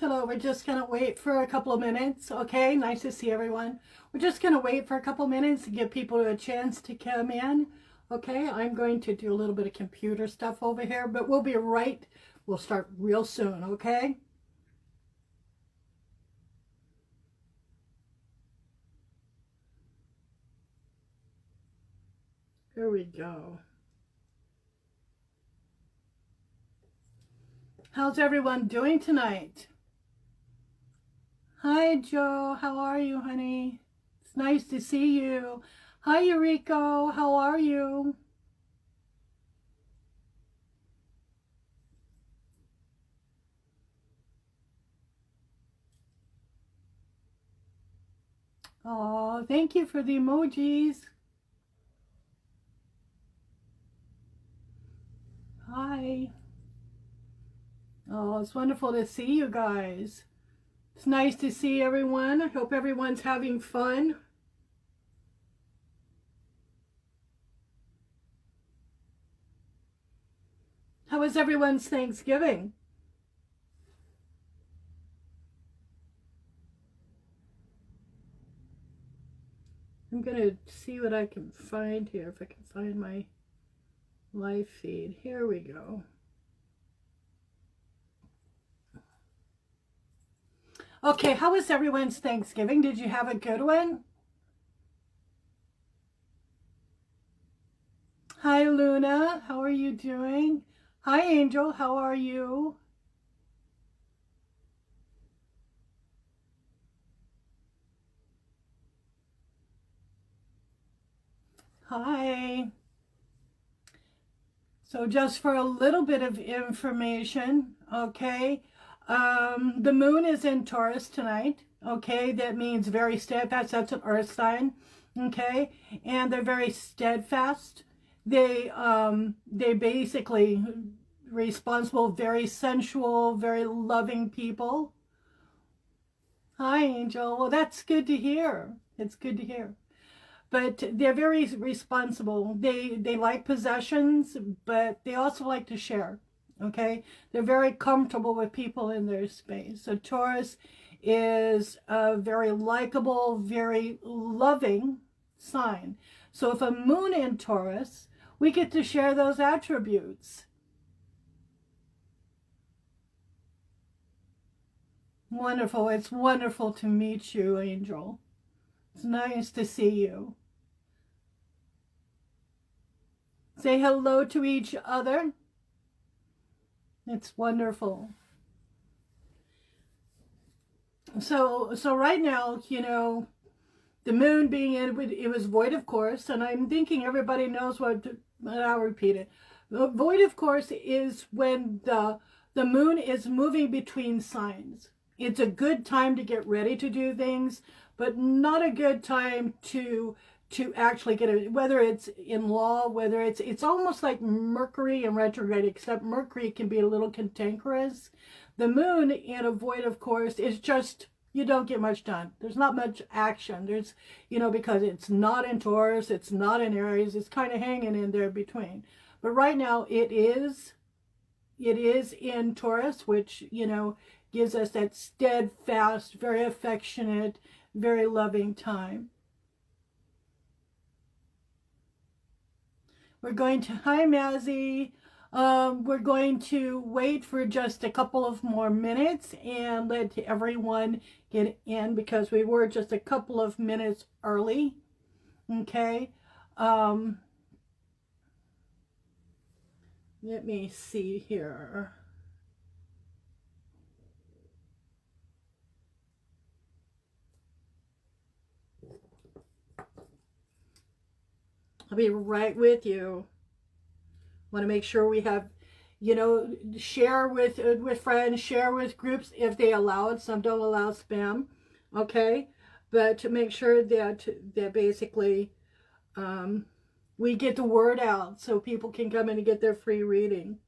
Hello, we're just going to wait for a couple of minutes, okay? Nice to see everyone. We're just going to wait for a couple of minutes to give people a chance to come in, okay? I'm going to do a little bit of computer stuff over here, but we'll start real soon, okay? Here we go. How's everyone doing tonight? Hi, Joe. How are you, honey? It's nice to see you. Hi, Eureka. How are you? Oh, thank you for the emojis. Hi. Oh, it's wonderful to see you guys. It's nice to see everyone. I hope everyone's having fun. How was everyone's Thanksgiving? I'm going to see what I can find here, if I can find my live feed. Here we go. Okay, how was everyone's Thanksgiving? Did you have a good one? Hi, Luna. How are you doing? Hi, Angel. How are you? Hi. So just for a little bit of information, okay, the moon is in Taurus tonight, okay, that means very steadfast, that's an earth sign, okay, and they're very steadfast. They basically responsible, very sensual, very loving people. Hi, Angel. Well, that's good to hear. It's good to hear. But they're very responsible. They like possessions, but they also like to share. Okay, they're very comfortable with people in their space. So Taurus is a very likable, very loving sign. So if a moon in Taurus, we get to share those attributes. Wonderful. It's wonderful to meet you, Angel. It's nice to see you. Say hello to each other. It's wonderful. So right now, the moon being in it was void of course, and I'm thinking everybody knows I'll repeat it. Void of course is when the moon is moving between signs. It's a good time to get ready to do things, but not a good time to actually get it, whether it's in law, whether it's almost like Mercury in retrograde, except Mercury can be a little cantankerous. The moon in a void, of course, is just, you don't get much done. There's not much action. There's, because it's not in Taurus, it's not in Aries, it's kind of hanging in there between. But right now it is in Taurus, which, gives us that steadfast, very affectionate, very loving time. We're going to, hi Mazzy, we're going to wait for just a couple of more minutes and let everyone get in because we were just a couple of minutes early, okay? Let me see here. I'll be right with you. Want to make sure we have, share with friends, share with groups if they allow it. Some don't allow spam, okay? But to make sure that basically we get the word out so people can come in and get their free reading.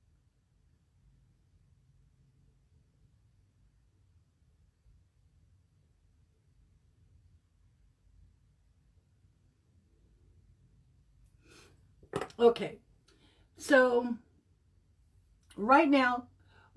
Okay, so right now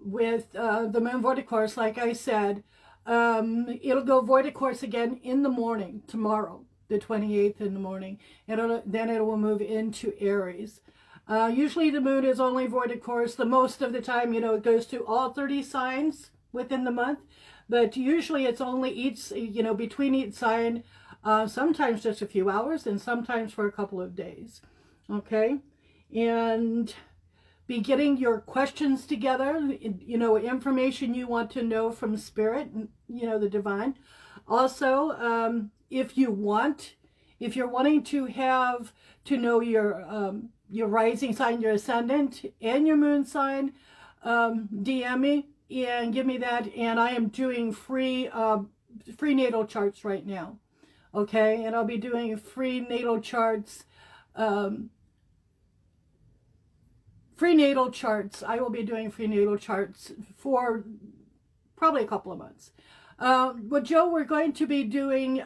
with the moon void of course, like I said, it'll go void of course again in the morning tomorrow, the 28th in the morning, and then it will move into Aries. Usually the moon is only void of course the most of the time, you know, it goes to all 30 signs within the month, but usually it's only each, you know, between each sign, sometimes just a few hours and sometimes for a couple of days. Okay, and be getting your questions together, you know, information you want to know from spirit, you know, the divine. Also, if you're wanting to have to know your rising sign, your ascendant, and your moon sign, DM me and give me that. And I am doing free natal charts right now. Okay, and I'll be doing free natal charts. Free natal charts. I will be doing free natal charts for probably a couple of months. But Joe, we're going to be doing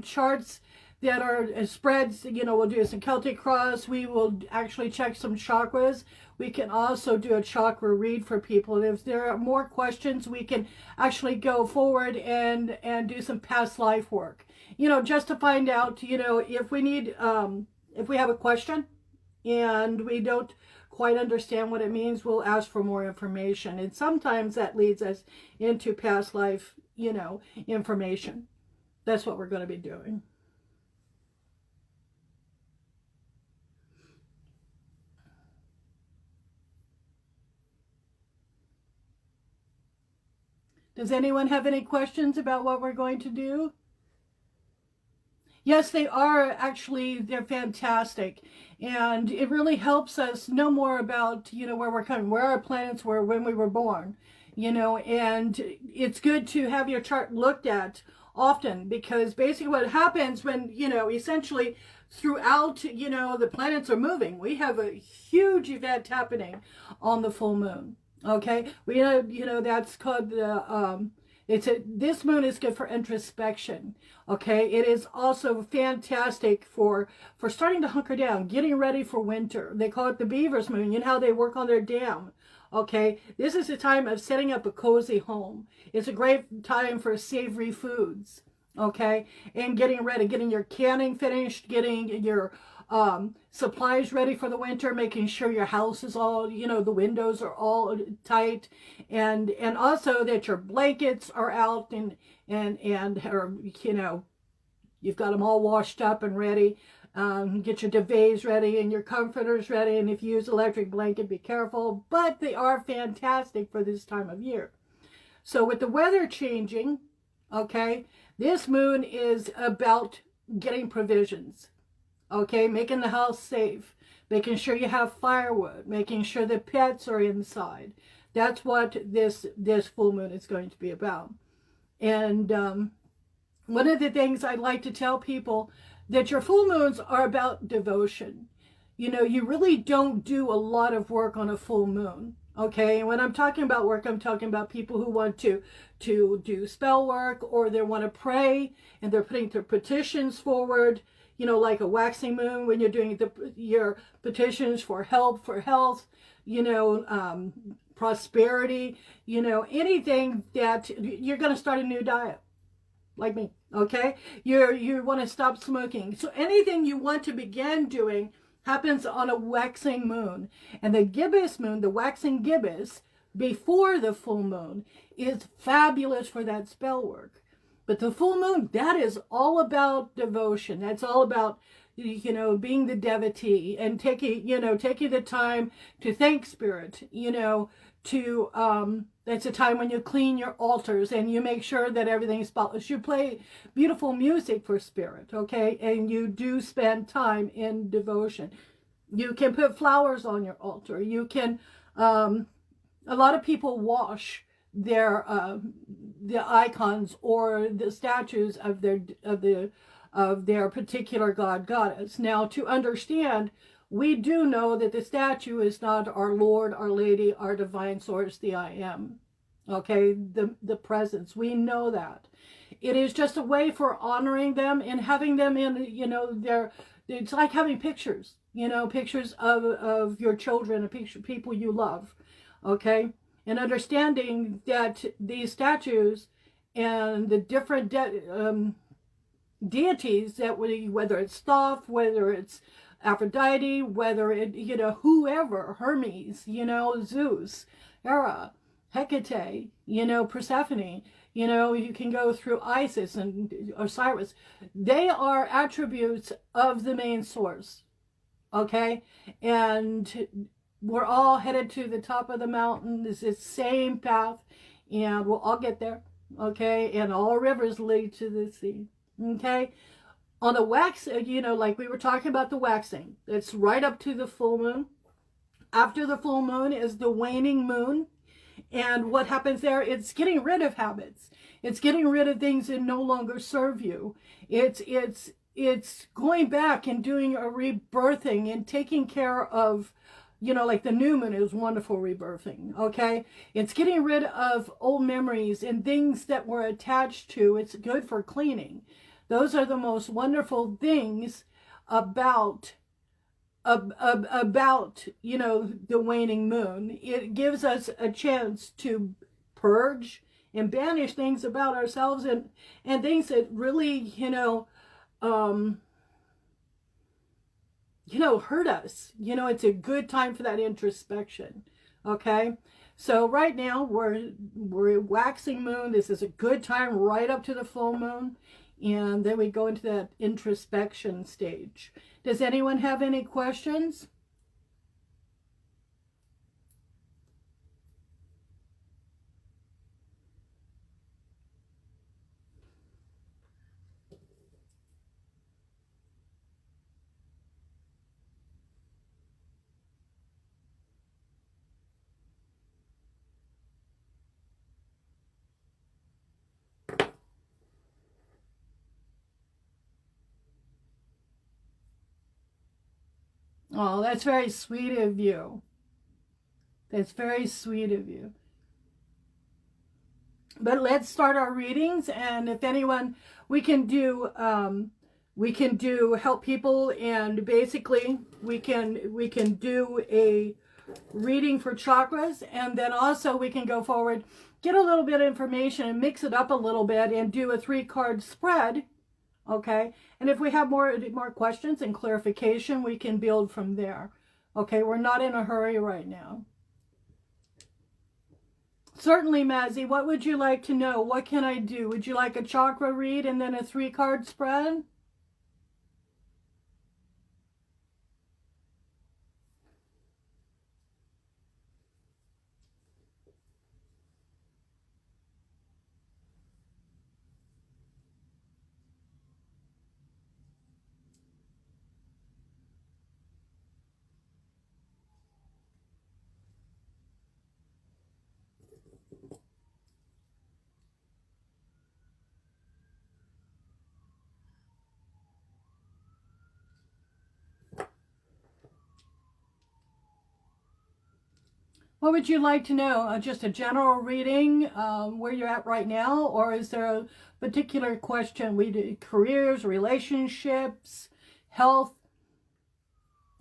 charts that are spreads. You know, we'll do some Celtic cross. We will actually check some chakras. We can also do a chakra read for people. If there are more questions, we can actually go forward and do some past life work. You know, just to find out, you know, if we need, if we have a question and we don't quite understand what it means, we'll ask for more information. And sometimes that leads us into past life, you know, information. That's what we're going to be doing. Does anyone have any questions about what we're going to do? Yes, they are actually, they're fantastic. And it really helps us know more about, you know, where we're coming, where our planets were when we were born, you know, and it's good to have your chart looked at often, because basically what happens when, you know, essentially throughout, you know, the planets are moving, we have a huge event happening on the full moon. Okay, we you know, that's called the this moon is good for introspection. Okay, it is also fantastic for starting to hunker down, getting ready for winter. They call it the beaver's moon. You know how they work on their dam. Okay, this is a time of setting up a cozy home. It's a great time for savory foods. Okay, and getting ready, getting your canning finished, getting your supplies ready for the winter, making sure your house is all, you know, the windows are all tight, and also that your blankets are out and or, you know, you've got them all washed up and ready. Get your duvets ready and your comforters ready, and if you use electric blanket, be careful, but they are fantastic for this time of year. So with the weather changing, okay, this moon is about getting provisions. Okay, making the house safe, making sure you have firewood, making sure the pets are inside. That's what this full moon is going to be about. And one of the things I'd like to tell people, that your full moons are about devotion. You know, you really don't do a lot of work on a full moon. Okay, and when I'm talking about work, I'm talking about people who want to do spell work, or they want to pray and they're putting their petitions forward. You know, like a waxing moon, when you're doing your petitions for help, for health, you know, prosperity, you know, anything that you're going to start a new diet, like me, okay? You want to stop smoking. So anything you want to begin doing happens on a waxing moon. And the gibbous moon, the waxing gibbous, before the full moon, is fabulous for that spell work. But the full moon, that is all about devotion. That's all about, you know, being the devotee and taking the time to thank spirit, you know, that's a time when you clean your altars and you make sure that everything's spotless. You play beautiful music for spirit, okay? And you do spend time in devotion. You can put flowers on your altar. You can, a lot of people wash their the icons or the statues of their particular god, goddess. Now, to understand, we do know that the statue is not our Lord, our Lady, our divine source, the I Am. Okay, the presence. We know that. It is just a way for honoring them and having them in, you know, it's like having pictures, you know, pictures of your children, a picture people you love. Okay. and understanding that these statues and the different deities that whether it's Thoth, whether it's Aphrodite, whether it, whoever, Hermes, Zeus, Hera, Hecate, Persephone, you can go through Isis and Osiris. They are attributes of the main source, okay? And we're all headed to the top of the mountain. This is the same path, and we'll all get there, okay? And all rivers lead to the sea, okay? On the wax, like we were talking about the waxing, it's right up to the full moon. After the full moon is the waning moon. And what happens there, it's getting rid of habits. It's getting rid of things that no longer serve you. It's going back and doing a rebirthing and taking care of, like the new moon is wonderful rebirthing, okay? It's getting rid of old memories and things that were attached to. It's good for cleaning. Those are the most wonderful things about the waning moon. It gives us a chance to purge and banish things about ourselves and things that really hurt us. It's a good time for that introspection, okay? So right now we're waxing moon. This is a good time right up to the full moon, and then we go into that introspection stage. Does anyone have any questions? Oh, that's very sweet of you. That's very sweet of you. But let's start our readings, and if anyone, we can do help people, and basically we can do a reading for chakras, and then also we can go forward, get a little bit of information and mix it up a little bit and do a 3-card spread. Okay, and if we have more questions and clarification, we can build from there. Okay, we're not in a hurry right now. Certainly, Mazzy, what would you like to know? What can I do? Would you like a chakra read and then a 3-card spread? What would you like to know? Just a general reading, where you're at right now, or is there a particular question? We do careers, relationships, health,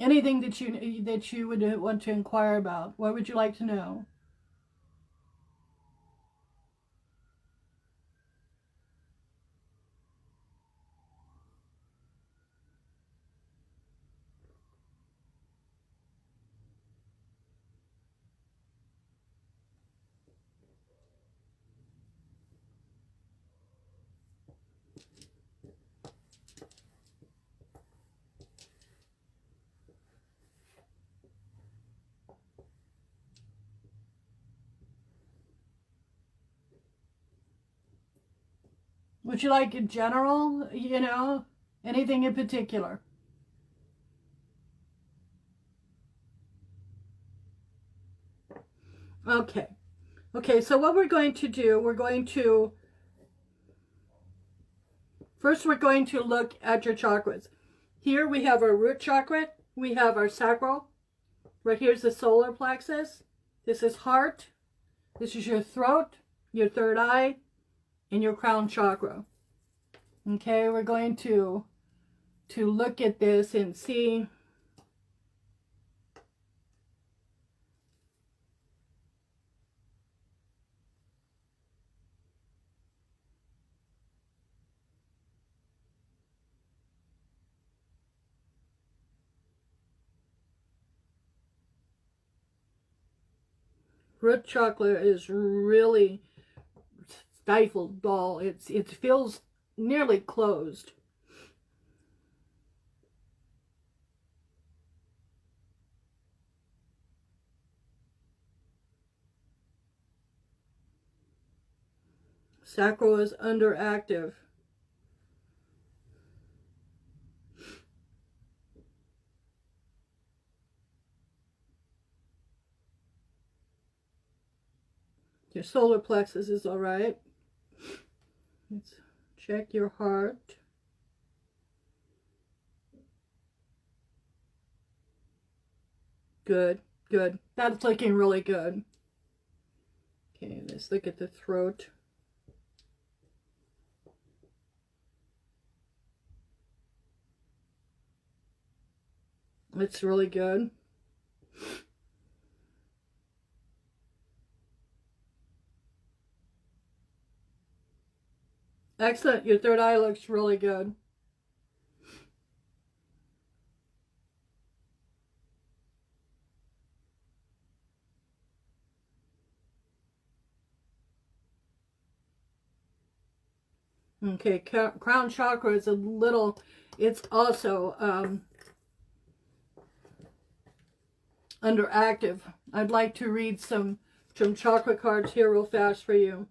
anything that you would want to inquire about. What would you like to know? Would you like in general, anything in particular? Okay. Okay, so what we're going to do, first we're going to look at your chakras. Here we have our root chakra, we have our sacral, right here's the solar plexus, this is heart, this is your throat, your third eye, and your crown chakra. Okay, we're going to look at this and see root chakra is really stifled, dull. It feels nearly closed. Sacral is underactive. Your solar plexus is all right. Let's check your heart. Good, good. That's looking really good. Okay, let's look at the throat. It's really good. Excellent. Your third eye looks really good. Okay, crown chakra is a little, it's also underactive. I'd like to read some chakra cards here real fast for you.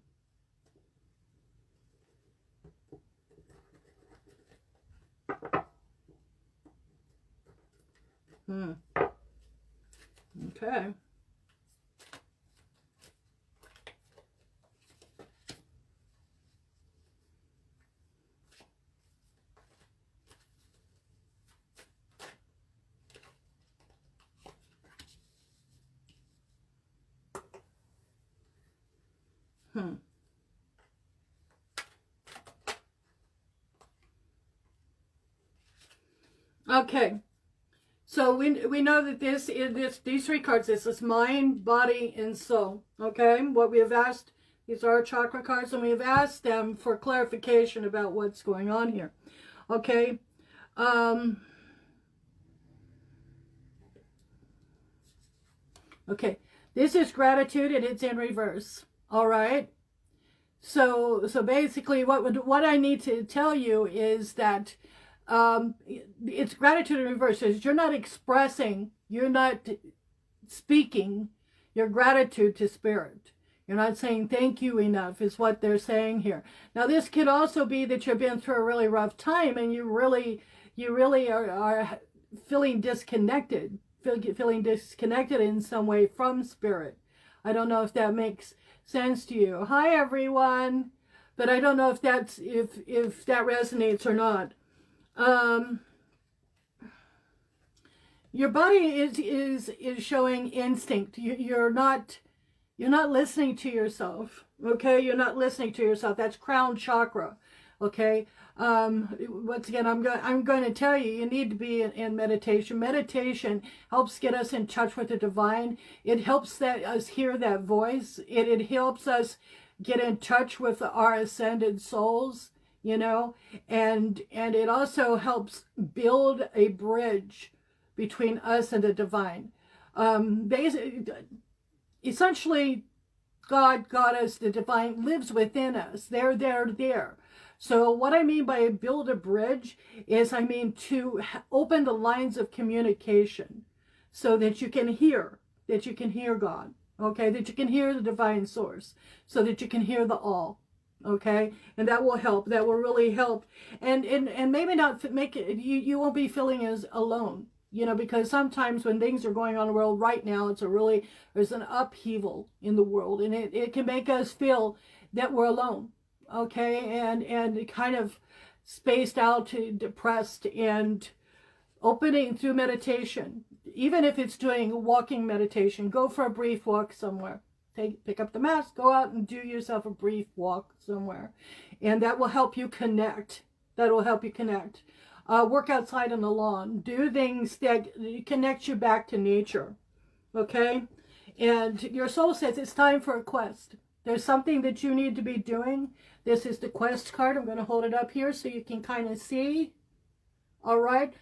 Okay. Okay. So we know that these three cards, this is mind, body, and soul. Okay? What we have asked, these are chakra cards, and we have asked them for clarification about what's going on here. Okay? Okay. This is gratitude, and it's in reverse. All right? So basically what I need to tell you is that it's gratitude in reverse. You're not expressing, you're not speaking your gratitude to spirit. You're not saying thank you enough is what they're saying here. Now this could also be that you've been through a really rough time and you really are feeling disconnected, feeling disconnected in some way from spirit. I don't know if that makes sense to you. Hi everyone, but I don't know if that's if that resonates or not. Your body is showing instinct. You're not listening to yourself. Okay, you're not listening to yourself. That's crown chakra. Okay. Once again, I'm going to tell you, you need to be in meditation. Meditation helps get us in touch with the divine. It helps us hear that voice. It helps us get in touch with our ascended souls, you know, and it also helps build a bridge between us and the divine. Essentially, God, Goddess, the divine lives within us. They're there. So what I mean by build a bridge is I mean to open the lines of communication so that you can hear God, okay? That you can hear the divine source, so that you can hear the all, okay? And that will help. That will really help. And maybe not make it, you won't be feeling as alone, you know, because sometimes when things are going on in the world right now, there's an upheaval in the world, and it can make us feel that we're alone. Okay, and kind of spaced out, depressed, and opening through meditation. Even if it's doing walking meditation, go for a brief walk somewhere. Pick up the mat, go out and do yourself a brief walk somewhere, and that will help you connect. Work outside on the lawn. Do things that connect you back to nature. Okay, and your soul says it's time for a quest. There's something that you need to be doing. This is the quest card. I'm going to hold it up here so you can kind of see. All right.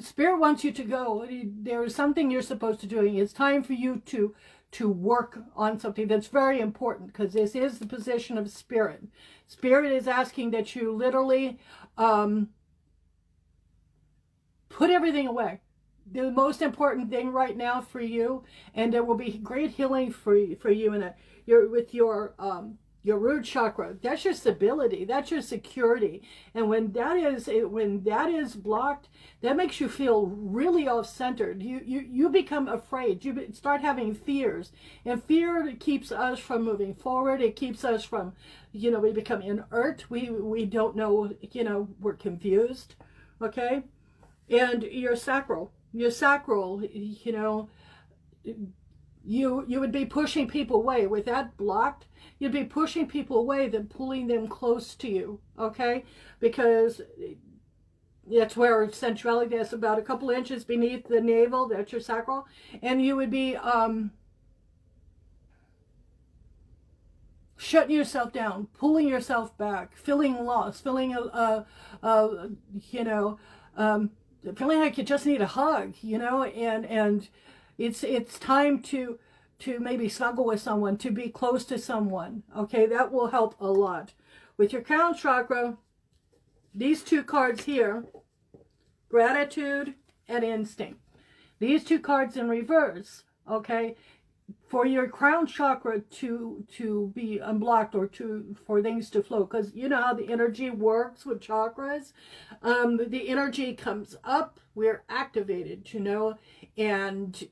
Spirit wants you to go. There is something you're supposed to do. It's time for you to to work on something that's very important, because this is the position of spirit. Spirit is asking that you literally put everything away. The most important thing right now for you, and there will be great healing for you in it. With your root chakra. That's your stability. That's your security. And when that is blocked, that makes you feel really off-centered. You become afraid. You start having fears, and fear keeps us from moving forward. It keeps us from, we become inert. We don't know. We're confused. Okay, and your sacral. You would be pushing people away. With that blocked, you'd be pushing people away than pulling them close to you, okay? Because that's where sensuality is, about a couple inches beneath the navel. That's your sacral. And you would be shutting yourself down, pulling yourself back, feeling lost, feeling feeling like you just need a hug, and it's time to maybe snuggle with someone, to be close to someone. Okay, that will help a lot. With your crown chakra, these two cards here, gratitude and instinct. These two cards in reverse, okay, for your crown chakra to be unblocked, or for things to flow, because you know how the energy works with chakras. The energy comes up, we're activated, and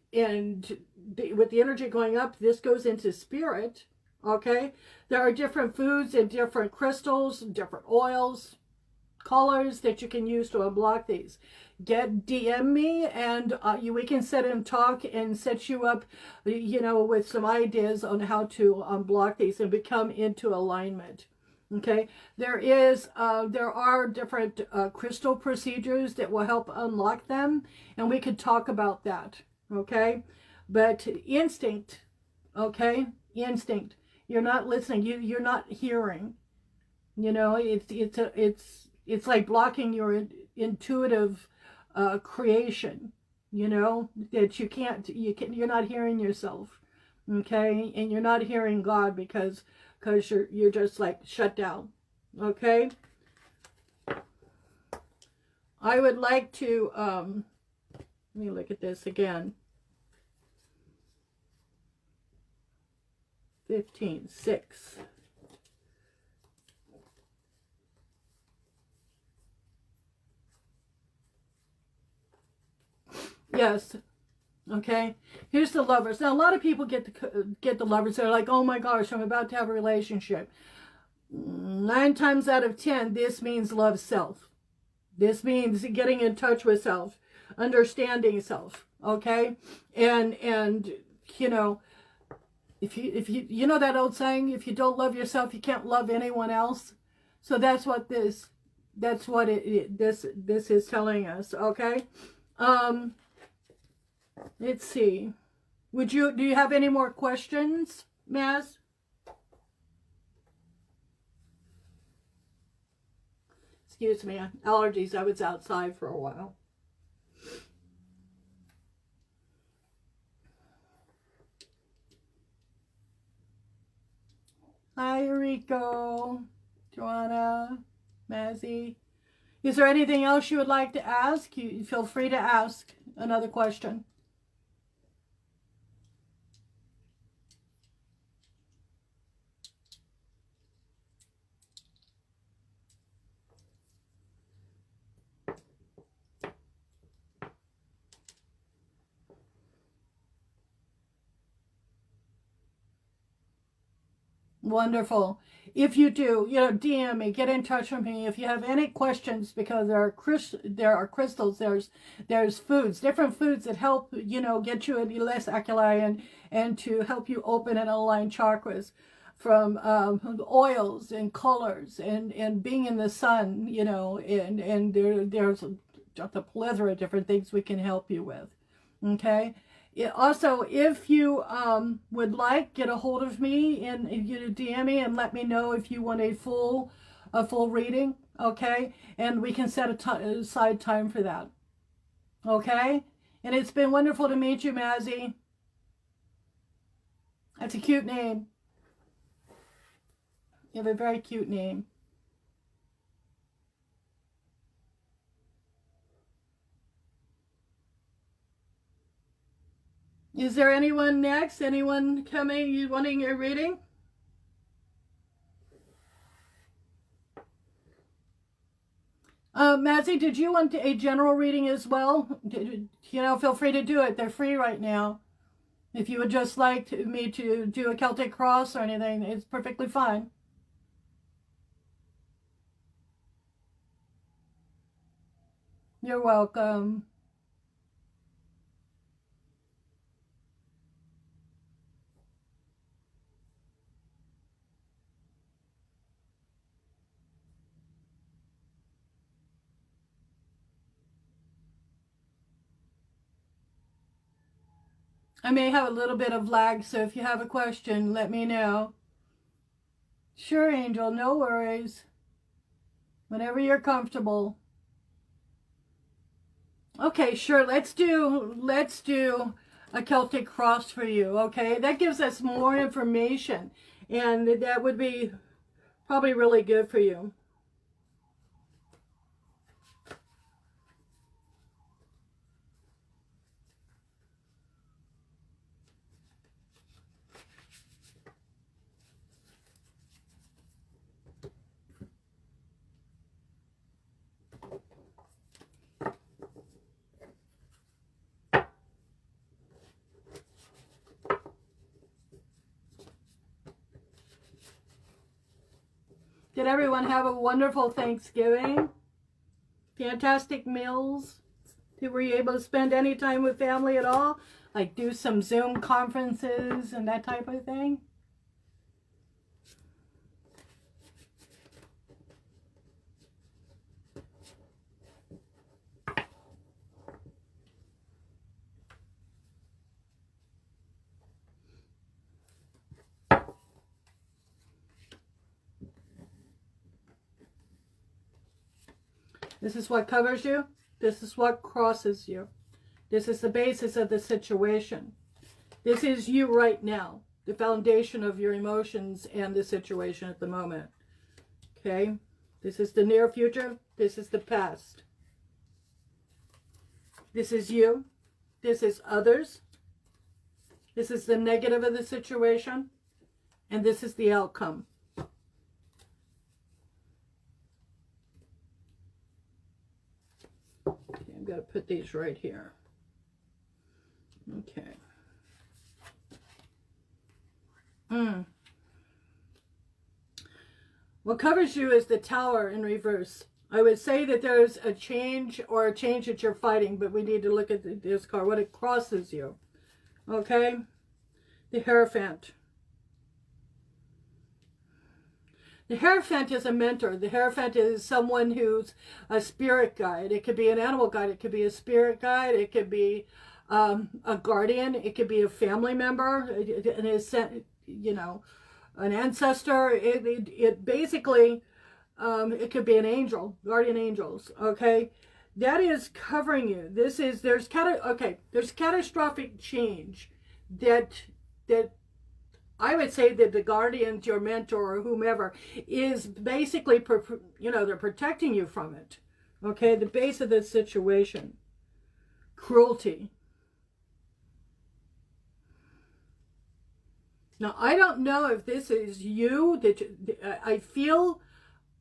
with the energy going up, this goes into spirit. Okay, there are different foods and different crystals, different oils, colors that you can use to unblock these. DM me, and we can sit and talk and set you up, with some ideas on how to unblock these and become into alignment. Okay, there are different crystal procedures that will help unlock them, and we could talk about that. Okay, but instinct, you're not listening, you're not hearing. It's like blocking your intuitive creation, that you're not hearing yourself, okay, and you're not hearing God because you're just like shut down. Okay, I would like to let me look at this again. 15:6. Yes. Okay. Here's the Lovers. Now, a lot of people get the Lovers. They're like, oh my gosh, I'm about to have a relationship. 9 times out of 10, this means love self. This means getting in touch with self, understanding self. Okay. And if you know that old saying, if you don't love yourself, you can't love anyone else. So that's what this is telling us. Okay. Let's see. Do you have any more questions, Maz? Excuse me, allergies. I was outside for a while. Hi, Rico, Joanna, Mazzy. Is there anything else you would like to ask? You feel free to ask another question. Wonderful. If you do, DM me, get in touch with me if you have any questions, because there are crystals, there's foods, different foods that help, get you in less aculi and to help you open and align chakras, from oils and colors and being in the sun, and there's just a plethora of different things we can help you with. Okay. Also, if you would like, get a hold of me and DM me and let me know if you want a full reading, okay? And we can set aside time for that, okay? And it's been wonderful to meet you, Mazzy. That's a cute name. You have a very cute name. Is there anyone next? Anyone coming, you wanting a reading? Mazzy, did you want a general reading as well? Feel free to do it. They're free right now. If you would just like me to do a Celtic cross or anything, it's perfectly fine. You're welcome. I may have a little bit of lag, so if you have a question, let me know. Sure, Angel, no worries. Whenever you're comfortable. Okay, sure, let's do a Celtic cross for you, okay? That gives us more information, and that would be probably really good for you. Did everyone have a wonderful Thanksgiving? Fantastic meals? Were you able to spend any time with family at all? Like do some Zoom conferences and that type of thing? This is what covers you. This is what crosses you. This is the basis of the situation. This is you right now, the foundation of your emotions and the situation at the moment. Okay? This is the near future. This is the past. This is you. This is others. This is the negative of the situation. And this is the outcome. I've got to put these right here. Okay. What covers you is the Tower in reverse. I would say that there's a change or a change that you're fighting, but we need to look at this card, what it crosses you. Okay? The Hierophant. The Hierophant is a mentor. The Hierophant is someone who's a spirit guide. It could be an animal guide. It could be a spirit guide. It could be a guardian. It could be a family member. An ancestor. It basically, it could be an angel, guardian angels. Okay, that is covering you. There's catastrophic change that I would say that the guardians, your mentor, or whomever, is basically, they're protecting you from it. Okay, the base of this situation. Cruelty. Now, I don't know if this is you. I feel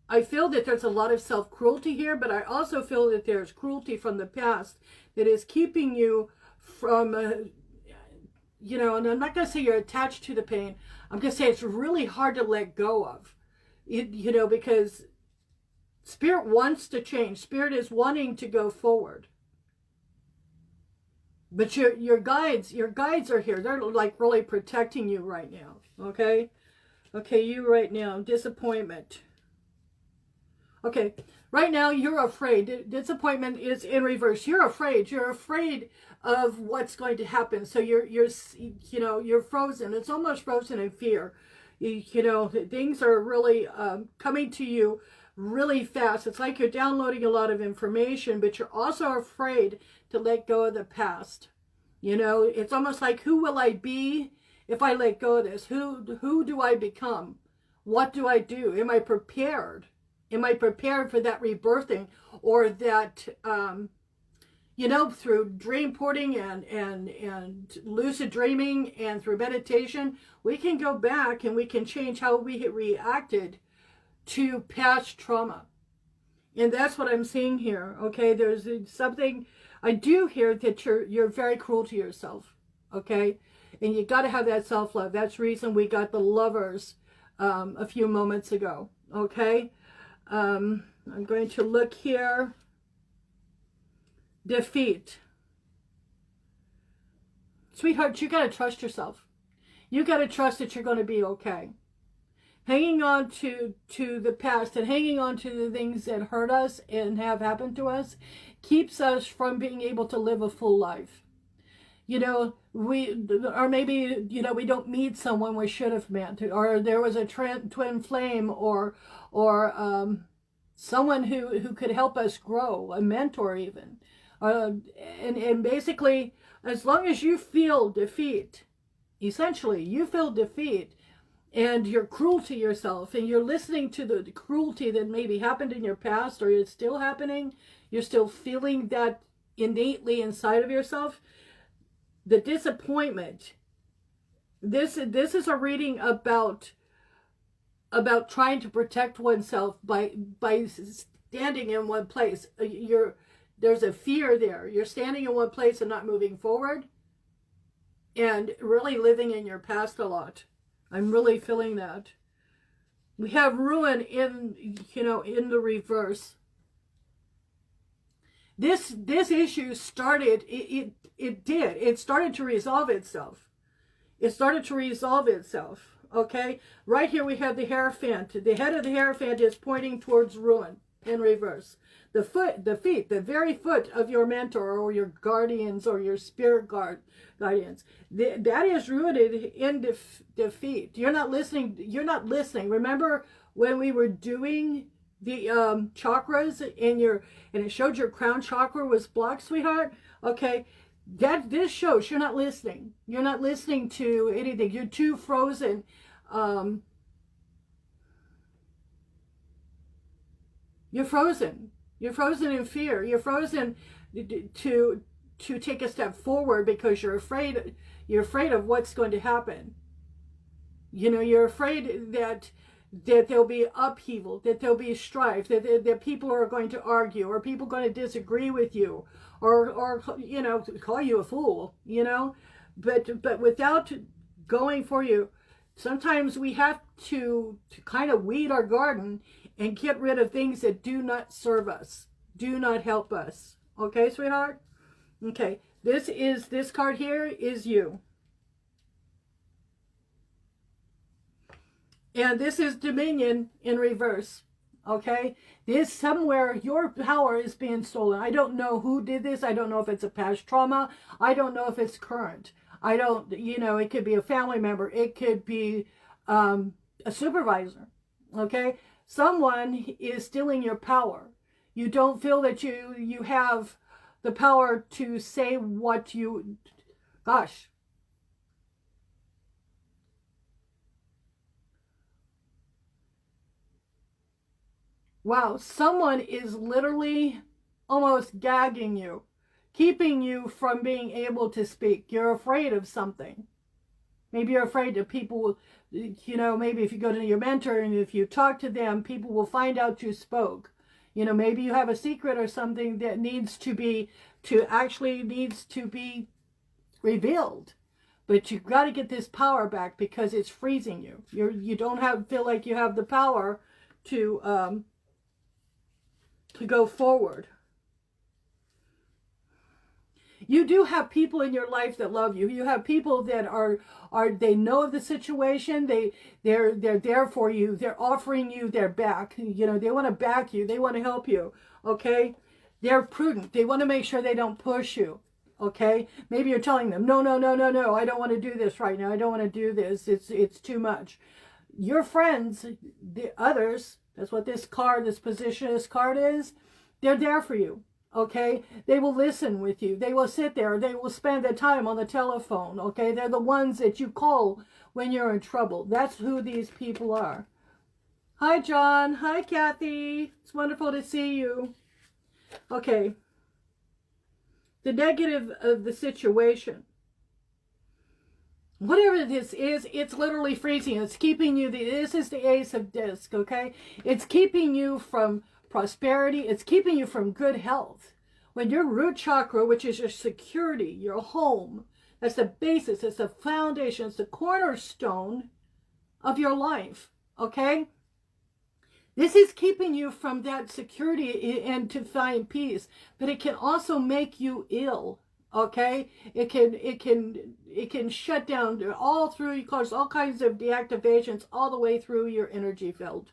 that there's a lot of self-cruelty here, but I also feel that there's cruelty from the past that is keeping you from... and I'm not going to say you're attached to the pain. I'm going to say it's really hard to let go of. Because Spirit wants to change. Spirit is wanting to go forward. But your guides are here. They're like really protecting you right now. Okay? Okay, you right now. Disappointment. Okay, right now you're afraid. Disappointment is in reverse. You're afraid. You're afraid of what's going to happen. So you're frozen. It's almost frozen in fear. Things are really coming to you really fast. It's like you're downloading a lot of information, but you're also afraid to let go of the past. It's almost like, who will I be if I let go of this? Who do I become? What do I do? Am I prepared? Am I prepared for that rebirthing, or that, through dream porting and lucid dreaming and through meditation, we can go back and we can change how we reacted to past trauma. And that's what I'm seeing here. Okay, there's something I do hear, that you're very cruel to yourself. Okay, and you got to have that self-love. That's the reason we got the Lovers a few moments ago. Okay, I'm going to look here. Defeat. Sweetheart, you got to trust yourself. You got to trust that you're going to be okay. Hanging on to the past and hanging on to the things that hurt us and have happened to us keeps us from being able to live a full life. We don't meet someone we should have met, or there was a twin flame, or someone who could help us grow, a mentor even. And basically, as long as you feel defeat, essentially, you feel defeat, and you're cruel to yourself, and you're listening to the cruelty that maybe happened in your past, or it's still happening, you're still feeling that innately inside of yourself, the disappointment. This is a reading about trying to protect oneself by standing in one place. There's a fear there. You're standing in one place and not moving forward, and really living in your past a lot. I'm really feeling that. We have ruin in the reverse. This issue started, it started to resolve itself. It started to resolve itself, okay? Right here we have the Hierophant. The head of the Hierophant is pointing towards ruin in reverse. The feet, the very foot of your mentor or your guardians or your spirit guardians, that is rooted in defeat. You're not listening. Remember when we were doing the chakras and it showed your crown chakra was blocked, sweetheart? Okay, this shows you're not listening. You're not listening to anything. You're too frozen. You're frozen. You're frozen in fear. You're frozen to take a step forward because you're afraid. You're afraid of what's going to happen. You're afraid that there'll be upheaval, that there'll be strife, that people are going to argue, or people are going to disagree with you, or call you a fool. But without going for you, sometimes we have to kind of weed our garden and get rid of things that do not serve us, do not help us. Okay, sweetheart? Okay, this card here is you. And this is Dominion in reverse. Okay, this somewhere your power is being stolen. I don't know who did this. I don't know if it's a past trauma. I don't know if it's current. I don't, it could be a family member. It could be a supervisor. Okay, someone is stealing your power. You don't feel that you have the power to say what you, gosh. Wow, someone is literally almost gagging you, keeping you from being able to speak. You're afraid of something. Maybe you're afraid that people, maybe if you go to your mentor and if you talk to them, people will find out you spoke. Maybe you have a secret or something that needs to be revealed. But you've got to get this power back because it's freezing you. You don't feel like you have the power to go forward. You do have people in your life that love you. You have people that are they know of the situation. They're there for you. They're offering you their back. They want to back you. They want to help you. Okay? They're prudent. They want to make sure they don't push you. Okay? Maybe you're telling them, no, I don't want to do this right now. I don't want to do this. It's too much. Your friends, the others, that's what this card is, they're there for you. Okay, they will listen with you. They will sit there. They will spend the time on the telephone. Okay, they're the ones that you call when you're in trouble. That's who these people are. Hi, John. Hi, Kathy. It's wonderful to see you. Okay, the negative of the situation. Whatever this is, it's literally freezing. It's keeping you, this is the Ace of Disc, okay? It's keeping you from prosperity. It's keeping you from good health. When your root chakra, which is your security, your home, that's the basis, it's the foundation, it's the cornerstone of your life, okay? This is keeping you from that security and to find peace, but it can also make you ill. Okay, it can shut down all through, cause all kinds of deactivations all the way through your energy field.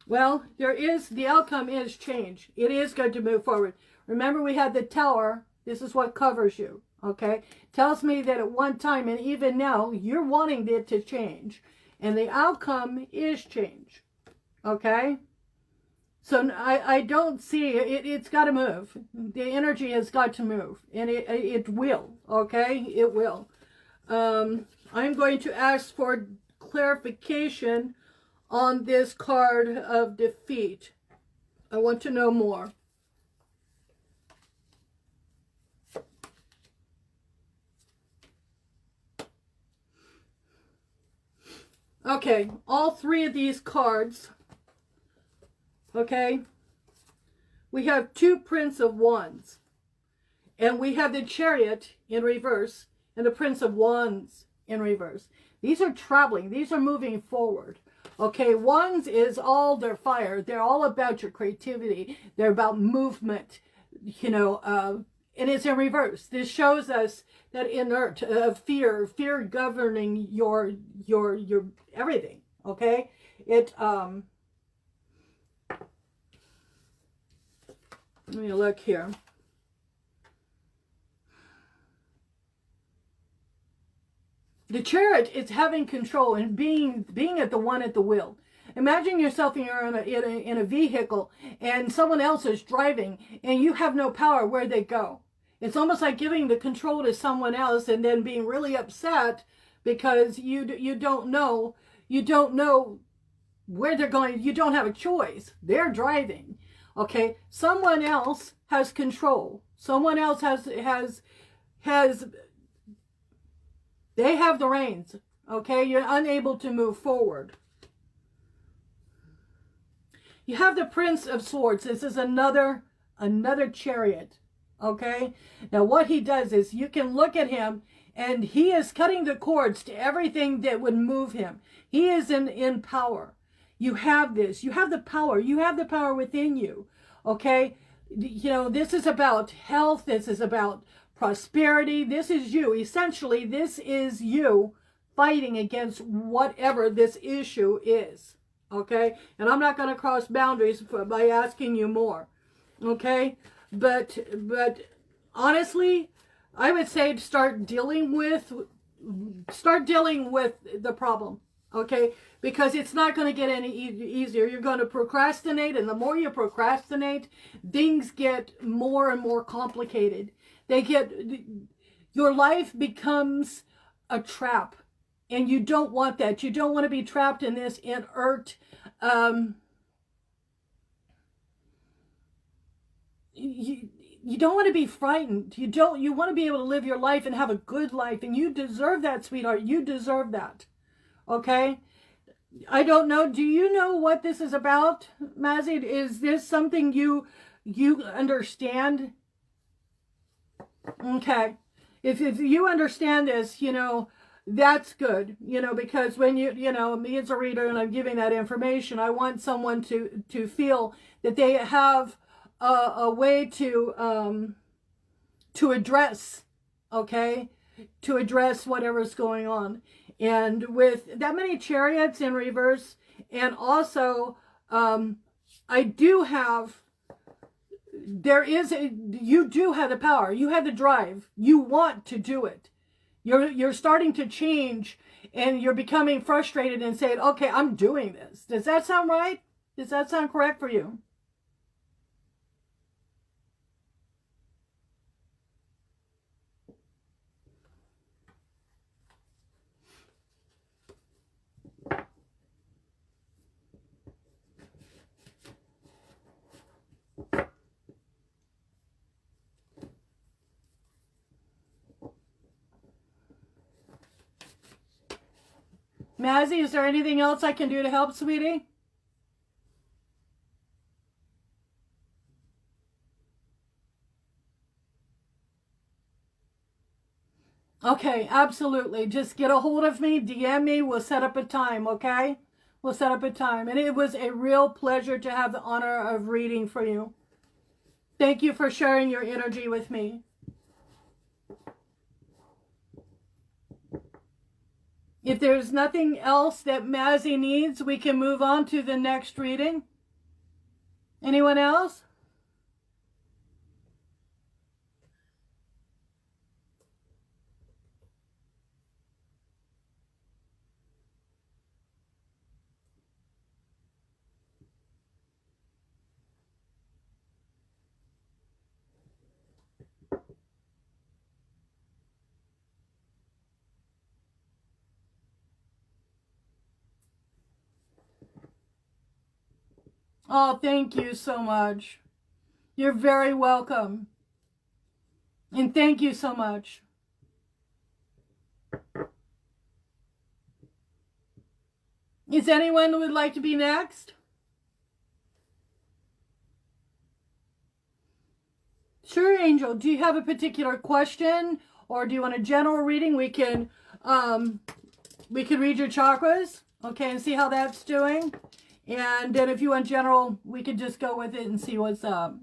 Well, the outcome is change. It is going to move forward. Remember, we had the Tower. This is what covers you. Okay, tells me that at one time and even now you're wanting it to change, and the outcome is change. Okay. So I don't see it. It's got to move. The energy has got to move, and it will. Okay, it will. I'm going to ask for clarification on this card of defeat. I want to know more. Okay, all three of these cards. Okay, we have two Prince of Wands, and we have the Chariot in reverse and the Prince of Wands in reverse. These are traveling. These are moving forward. Okay, Wands is all their fire. They're all about your creativity. They're about movement, and it's in reverse. This shows us that inert fear governing your everything. Okay, let me look here. The Chariot is having control and being at the one at the wheel. Imagine yourself you're in a vehicle and someone else is driving and you have no power where they go. It's almost like giving the control to someone else and then being really upset because you don't know where they're going. You don't have a choice. They're driving. Okay, someone else has control. Someone else has they have the reins. Okay, you're unable to move forward. You have the Prince of Swords. This is another Chariot. Okay, now what he does is you can look at him and he is cutting the cords to everything that would move him. He is in power. You have this. You have the power. You have the power within you. Okay? This is about health. This is about prosperity. This is you. Essentially, this is you fighting against whatever this issue is. Okay? And I'm not going to cross boundaries by asking you more. Okay? But honestly, I would say start dealing with the problem. Okay, because it's not going to get any easier. You're going to procrastinate, and the more you procrastinate, things get more and more complicated. Your life becomes a trap, and you don't want that. You don't want to be trapped in this inert, you don't want to be frightened. You want to be able to live your life and have a good life, and you deserve that, sweetheart. You deserve that. Okay, I don't know. Do you know what this is about, Mazzy? Is this something you understand? Okay, if you understand this, that's good. Because when me as a reader and I'm giving that information, I want someone to feel that they have a way to address, to address whatever's going on. And with that many Chariots in reverse, and also you do have the power, you have the drive, you want to do it. You're starting to change, and you're becoming frustrated and saying, okay, I'm doing this. Does that sound right? Does that sound correct for you? Mazzy, is there anything else I can do to help, sweetie? Okay, absolutely. Just get a hold of me, DM me, we'll set up a time, okay? We'll set up a time. And it was a real pleasure to have the honor of reading for you. Thank you for sharing your energy with me. If there's nothing else that Mazzy needs, we can move on to the next reading. Anyone else? Oh, thank you so much. You're very welcome. And thank you so much. Is anyone who would like to be next? Sure, Angel. Do you have a particular question, or do you want a general reading? We can read your chakras, okay, and see how that's doing. And then if you want general, we could just go with it and see what's up.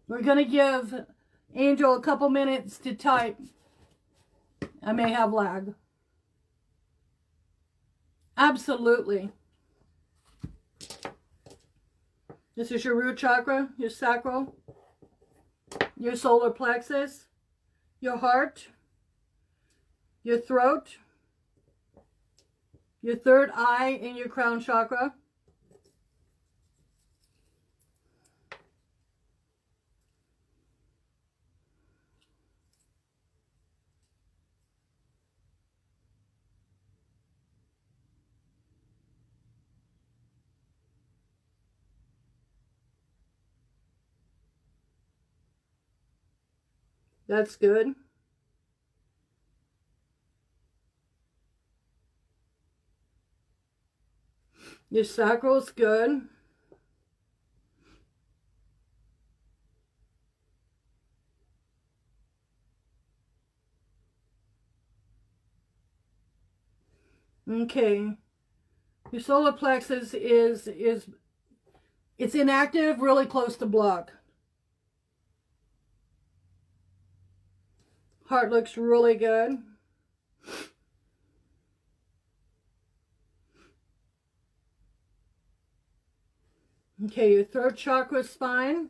We're going to give Angel a couple minutes to type. I may have lag. Absolutely. This is your root chakra, your sacral, your solar plexus, your heart, your throat, your third eye, and your crown chakra. That's good. Your sacral's good. Okay. Your solar plexus is it's inactive, really close to block. Heart looks really good. Okay, your throat chakra, spine.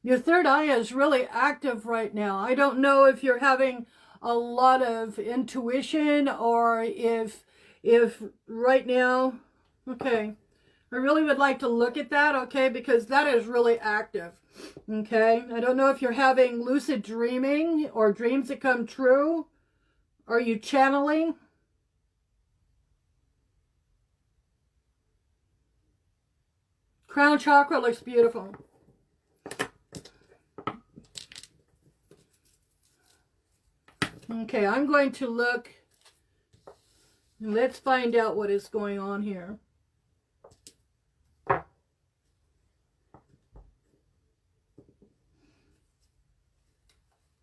Your third eye is really active right now. I don't know if you're having a lot of intuition or if right now, okay. I really would like to look at that, okay, because that is really active, okay? I don't know if you're having lucid dreaming or dreams that come true. Are you channeling? Crown chakra looks beautiful. Okay, I'm going to look Let's find out what is going on here.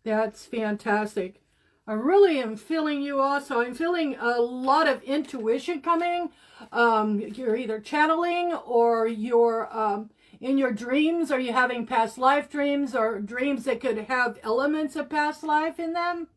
That's fantastic. I really am feeling you also. I'm feeling a lot of intuition coming. You're either channeling or you're in your dreams. Are you having past life dreams or dreams that could have elements of past life in them?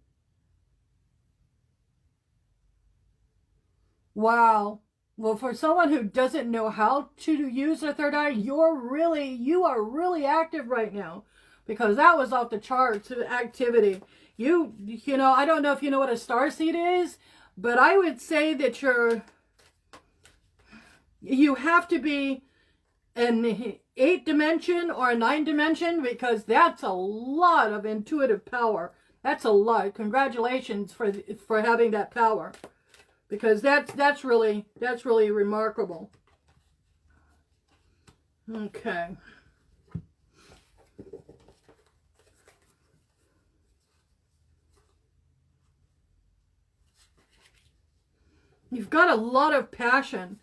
Wow. Well, for someone who doesn't know how to use their third eye, you are really active right now, because that was off the charts activity. You know, I don't know if you know what a starseed is, but I would say that you have to be an 8 dimension or a 9 dimension, because that's a lot of intuitive power. That's a lot. Congratulations for having that power, because that's really remarkable. Okay. You've got a lot of passion.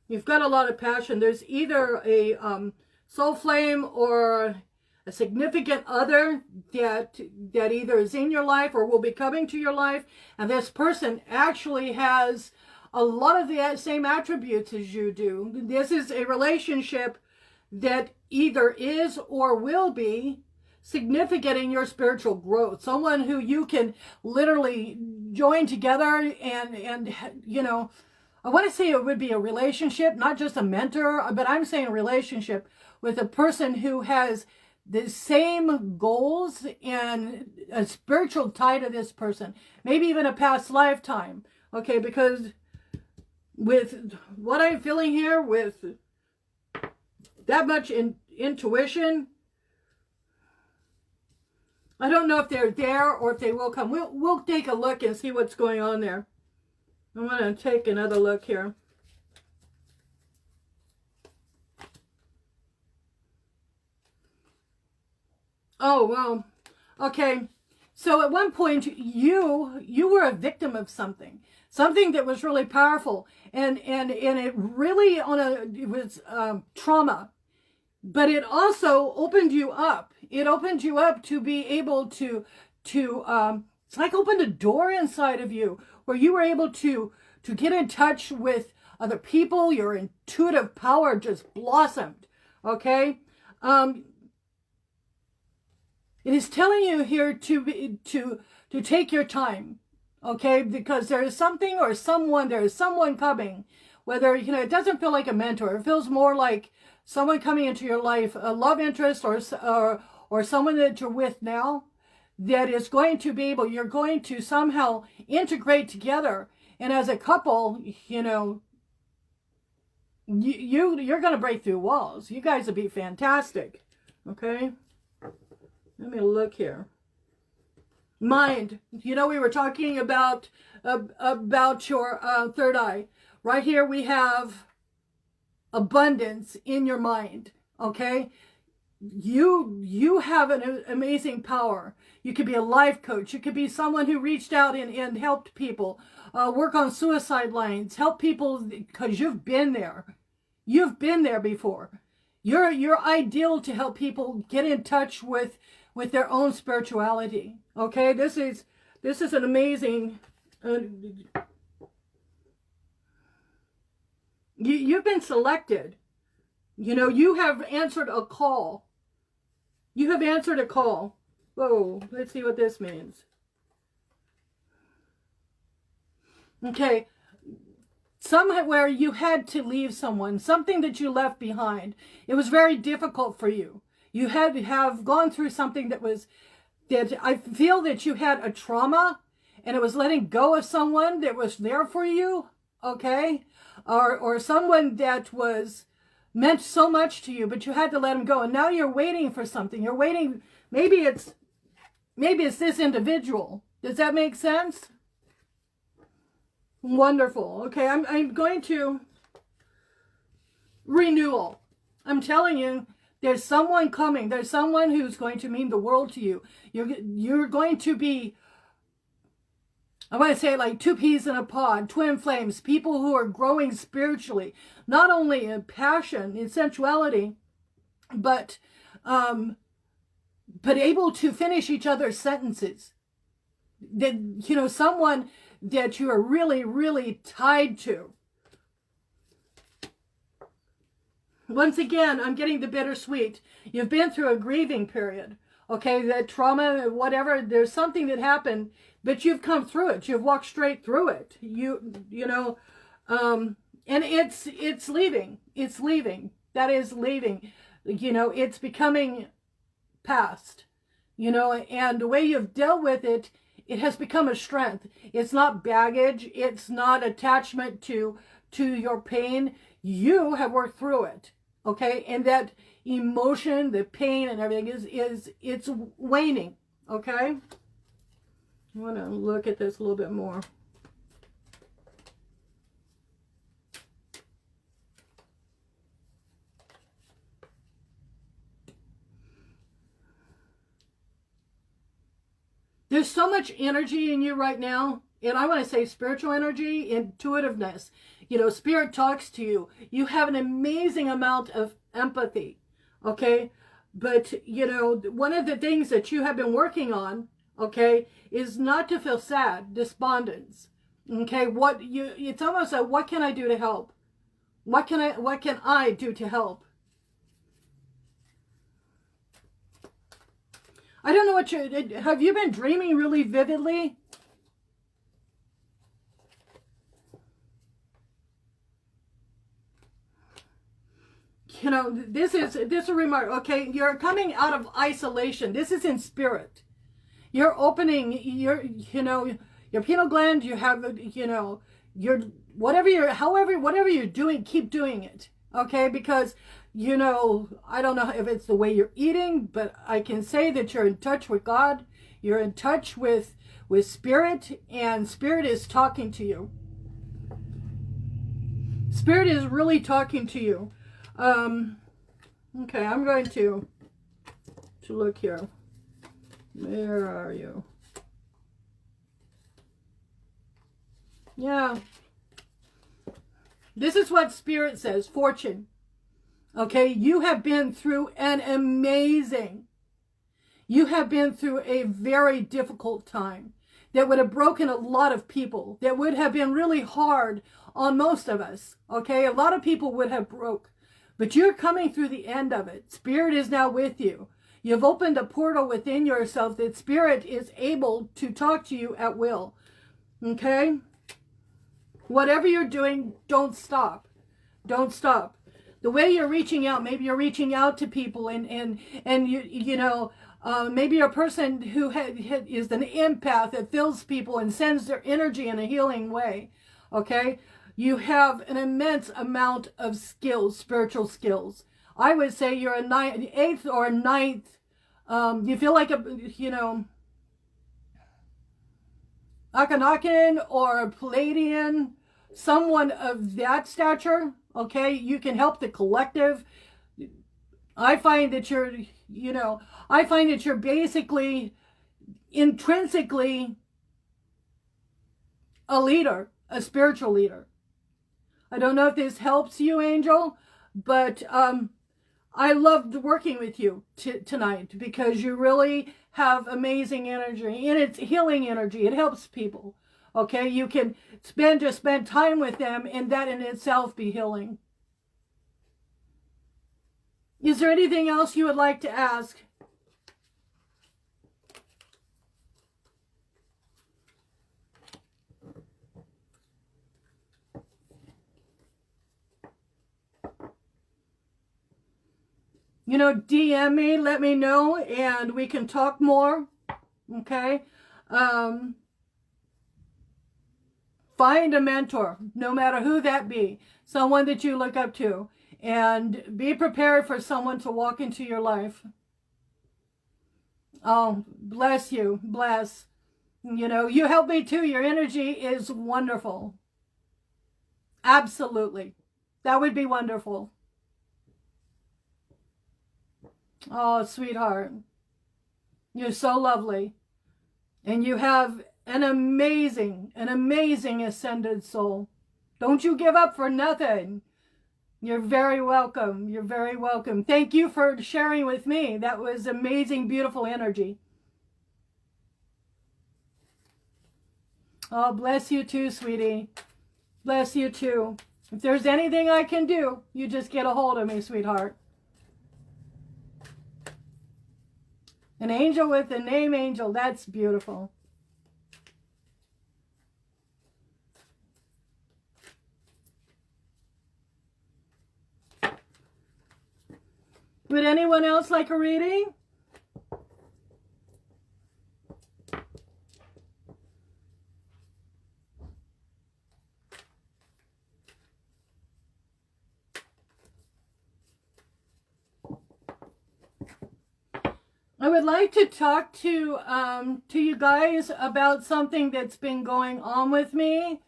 You've got a lot of passion. There's either a soul flame or a significant other that either is in your life or will be coming to your life, and this person actually has a lot of the same attributes as you do. This is a relationship that either is or will be significant in your spiritual growth. Someone who you can literally join together and you know, I want to say it would be a relationship, not just a mentor, but I'm saying a relationship with a person who has the same goals and a spiritual tie to this person, maybe even a past lifetime. Okay, because with what I'm feeling here, with that much intuition, I don't know if they're there or if they will come. We'll take a look and see what's going on there. I'm going to take another look here. Oh, well, okay. So at one point, you were a victim of something that was really powerful, and it really it was trauma, but it also opened you up. It opened you up to be able to it's like opened a door inside of you where you were able to get in touch with other people. Your intuitive power just blossomed. Okay. It is telling you here to take your time, okay? Because there is something or someone, there is someone coming. Whether, you know, it doesn't feel like a mentor. It feels more like someone coming into your life, a love interest or someone that you're with now, that is going to be able, you're going to somehow integrate together. And as a couple, you know, you're going to break through walls. You guys will be fantastic, okay? Let me look here. Mind. You know, we were talking about your third eye. Right here we have abundance in your mind. Okay? You have an amazing power. You could be a life coach. You could be someone who reached out and helped people. Work on suicide lines. Help people, because you've been there. You've been there before. You're ideal to help people get in touch with their own spirituality. Okay, this is an amazing. You've been selected. You know, you have answered a call. You have answered a call. Whoa, let's see what this means. Okay. Somewhere you had to leave someone, something that you left behind. It was very difficult for you. You had to have gone through something that I feel that you had a trauma, and it was letting go of someone that was there for you, okay? Or someone that was meant so much to you, but you had to let him go. And now you're waiting for something. You're waiting. Maybe it's this individual. Does that make sense? Wonderful. Okay, I'm going to renewal. I'm telling you, there's someone coming. There's someone who's going to mean the world to you. You're going to be I want to say like two peas in a pod, twin flames, people who are growing spiritually, not only in passion, in sensuality, but able to finish each other's sentences. That, you know, someone that you are really, really tied to. Once again, I'm getting the bittersweet. You've been through a grieving period. Okay, that trauma, whatever, there's something that happened, but you've come through it. You've walked straight through it. You know, and it's leaving. It's leaving. That is leaving. You know, it's becoming past. You know, and the way you've dealt with it, it has become a strength. It's not baggage. It's not attachment to your pain. You have worked through it. Okay, and that emotion, the pain and everything it's waning. Okay, I want to look at this a little bit more. There's so much energy in you right now, and I want to say spiritual energy, intuitiveness. You know, spirit talks to you. You have an amazing amount of empathy, okay? But, you know, one of the things that you have been working on, okay, is not to feel sad, despondence, okay? It's almost like, what can I do to help? What can I do to help? I don't know have you been dreaming really vividly? You know, this is a remark. Okay, you're coming out of isolation. This is in spirit. You're opening your pineal gland. You have, whatever you're doing, keep doing it. Okay, because, you know, I don't know if it's the way you're eating, but I can say that you're in touch with God. You're in touch with spirit, and spirit is talking to you. Spirit is really talking to you. Okay, I'm going to look here. Where are you? Yeah. This is what Spirit says, fortune. Okay, you have been through you have been through a very difficult time that would have broken a lot of people, that would have been really hard on most of us. Okay, a lot of people would have broke. But you're coming through the end of it. Spirit is now with you. You've opened a portal within yourself that Spirit is able to talk to you at will. Okay? Whatever you're doing, don't stop. Don't stop. The way you're reaching out, maybe you're reaching out to people and maybe you're a person who is an empath that fills people and sends their energy in a healing way. Okay? You have an immense amount of skills, spiritual skills. I would say you're a 8th or 9th. You feel like Akhenaten or a Palladian, someone of that stature. Okay, you can help the collective. I find that you're basically intrinsically a leader, a spiritual leader. I don't know if this helps you, Angel, but I loved working with you tonight because you really have amazing energy, and it's healing energy. It helps people. Okay, you can spend time with them, and that in itself be healing. Is there anything else you would like to ask? DM me, let me know, and we can talk more. Okay? Find a mentor, no matter who that be. Someone that you look up to. And be prepared for someone to walk into your life. Oh, bless you. Bless. You help me too. Your energy is wonderful. Absolutely. That would be wonderful. Oh, sweetheart. You're so lovely. And you have an amazing ascended soul. Don't you give up for nothing. You're very welcome. You're very welcome. Thank you for sharing with me. That was amazing, beautiful energy. Oh, bless you too, sweetie. Bless you too. If there's anything I can do, you just get a hold of me, sweetheart. An angel with the name Angel. That's beautiful. Would anyone else like a reading? I would like to talk to you guys about something that's been going on with me.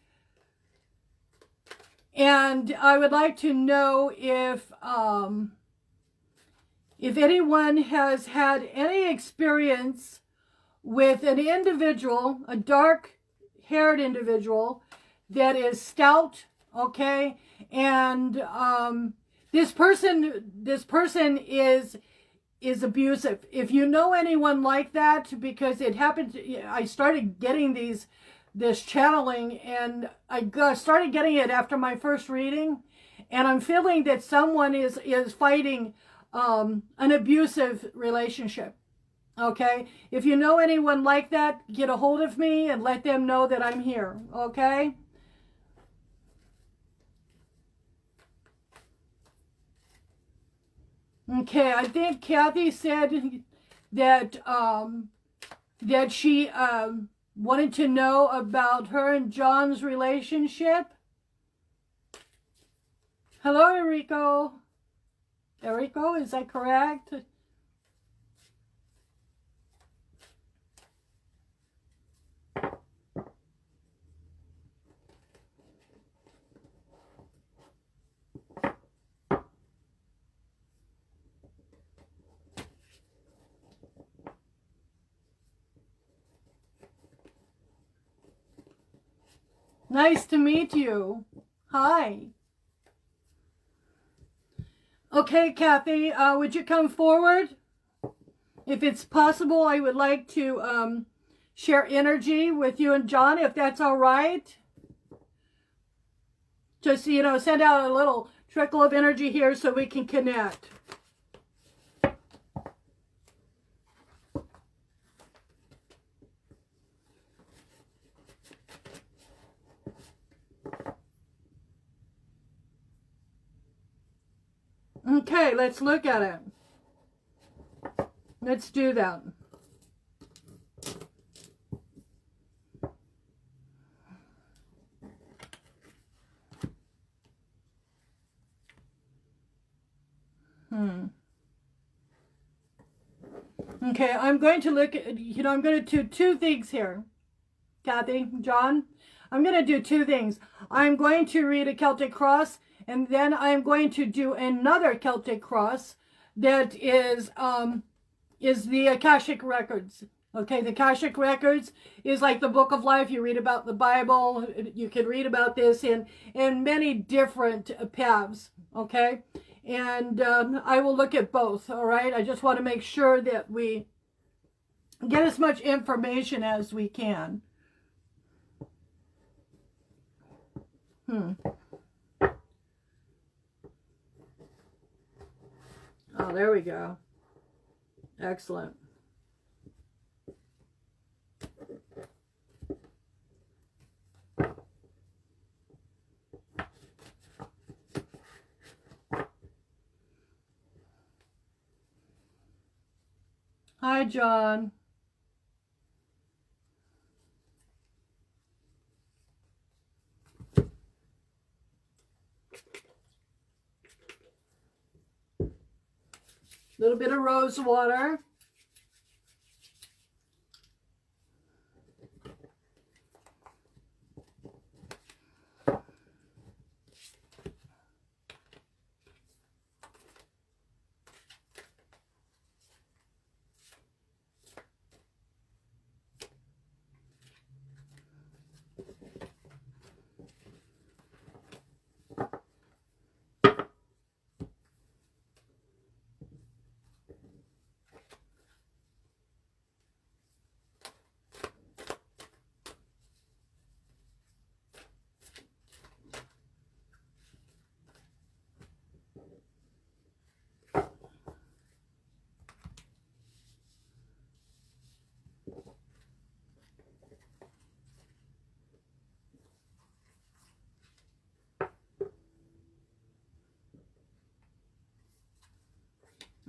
And I would like to know if anyone has had any experience with an individual, a dark-haired individual that is stout, okay? And this person is abusive. If you know anyone like that, because it happened, I started getting this channeling, and I started getting it after my first reading, and I'm feeling that someone is fighting an abusive relationship. Okay? If you know anyone like that, get a hold of me and let them know that I'm here. Okay? Okay, I think Kathy said that that she wanted to know about her and John's relationship. Hello, Enrico. Enrico, is that correct? Nice to meet you. Hi. Okay, Kathy, would you come forward? If it's possible, I would like to share energy with you and John, if that's all right. Just, send out a little trickle of energy here so we can connect. Okay, let's look at it. Let's do that. Okay, I'm going to look at, I'm going to do two things here. Kathy, John, I'm going to do two things. I'm going to read a Celtic cross, and then I'm going to do another Celtic cross that is the Akashic Records. Okay, the Akashic Records is like the Book of Life. You read about the Bible. You can read about this in many different paths. Okay, and I will look at both. All right, I just want to make sure that we get as much information as we can. Oh, there we go. Excellent. Hi, John. A little bit of rose water.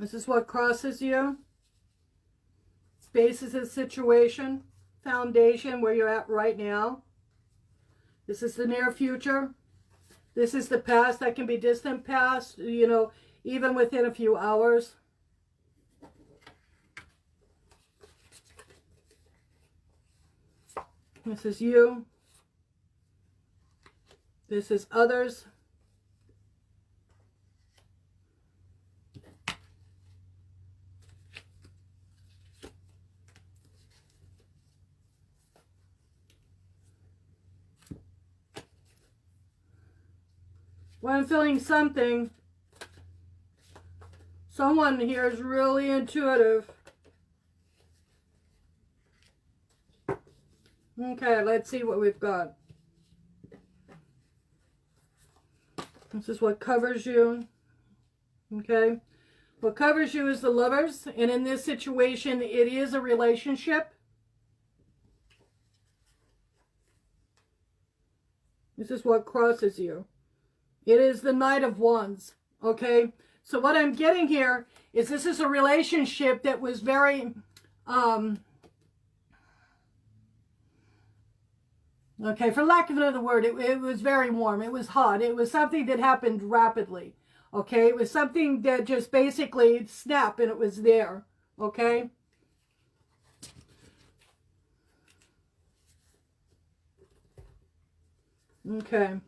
This is what crosses you. Basis of situation. Foundation, where you're at right now. This is the near future. This is the past. That can be distant past, you know, even within a few hours. This is you. This is others. When I'm feeling something, someone here is really intuitive. Okay, let's see what we've got. This is what covers you. Okay. What covers you is the Lovers. And in this situation, it is a relationship. This is what crosses you. It is the Knight of Wands. Okay. So what I'm getting here is this is a relationship that was very... okay, for lack of another word, it was very warm. It was hot. It was something that happened rapidly. Okay, it was something that just basically snapped and it was there. Okay. Okay.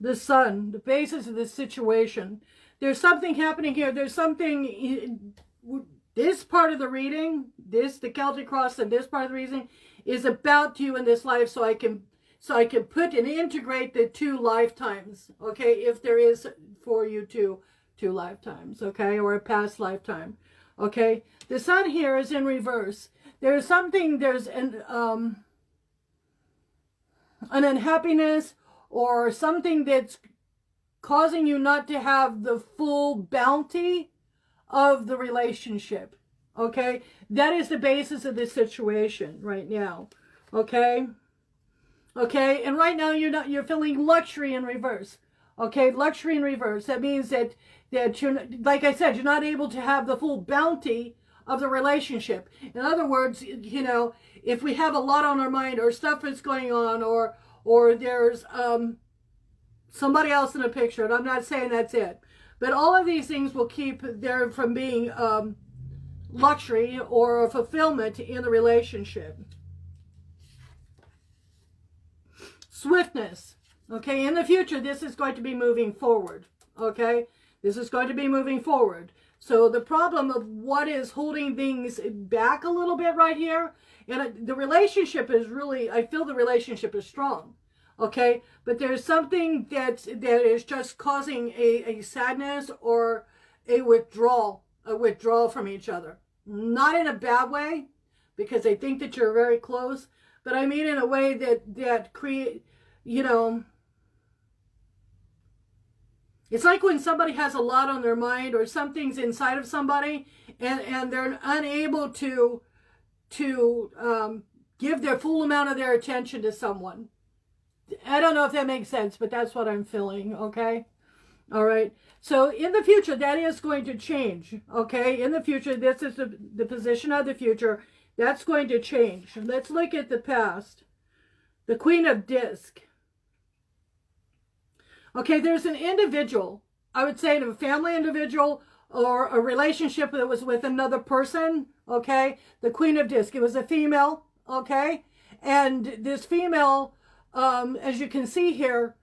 The Sun, the basis of this situation. There's something happening here. There's something... This part of the reading, the Celtic cross and this part of the reading is about you in this life, so I can put and integrate the two lifetimes, okay, if there is for you two lifetimes, okay, or a past lifetime, okay. The Sun here is in reverse. There's an unhappiness or something that's causing you not to have the full bounty of the relationship. Okay, that is the basis of this situation right now. Okay, and right now you're feeling luxury in reverse. Okay, luxury in reverse. That means that you're, like I said, you're not able to have the full bounty of the relationship. In other words, you know, if we have a lot on our mind or stuff is going on, or there's somebody else in the picture, and I'm not saying that's it. But all of these things will keep there from being luxury or fulfillment in the relationship. Swiftness. Okay, in the future, this is going to be moving forward. Okay, this is going to be moving forward. So the problem of what is holding things back a little bit right here, and the relationship is really, I feel the relationship is strong. Okay, but there's something that is just causing a sadness or a withdrawal from each other. Not in a bad way, because they think that you're very close, but I mean in a way that create, you know, it's like when somebody has a lot on their mind or something's inside of somebody and they're unable to give their full amount of their attention to someone. I don't know if that makes sense, but that's what I'm feeling, okay? All right. So in the future, that is going to change, okay? In the future, this is the position of the future. That's going to change. Let's look at the past. The Queen of Disc. Okay, there's an individual, I would say a family individual or a relationship that was with another person, okay? The Queen of Disc. It was a female, okay? And this female... as you can see here,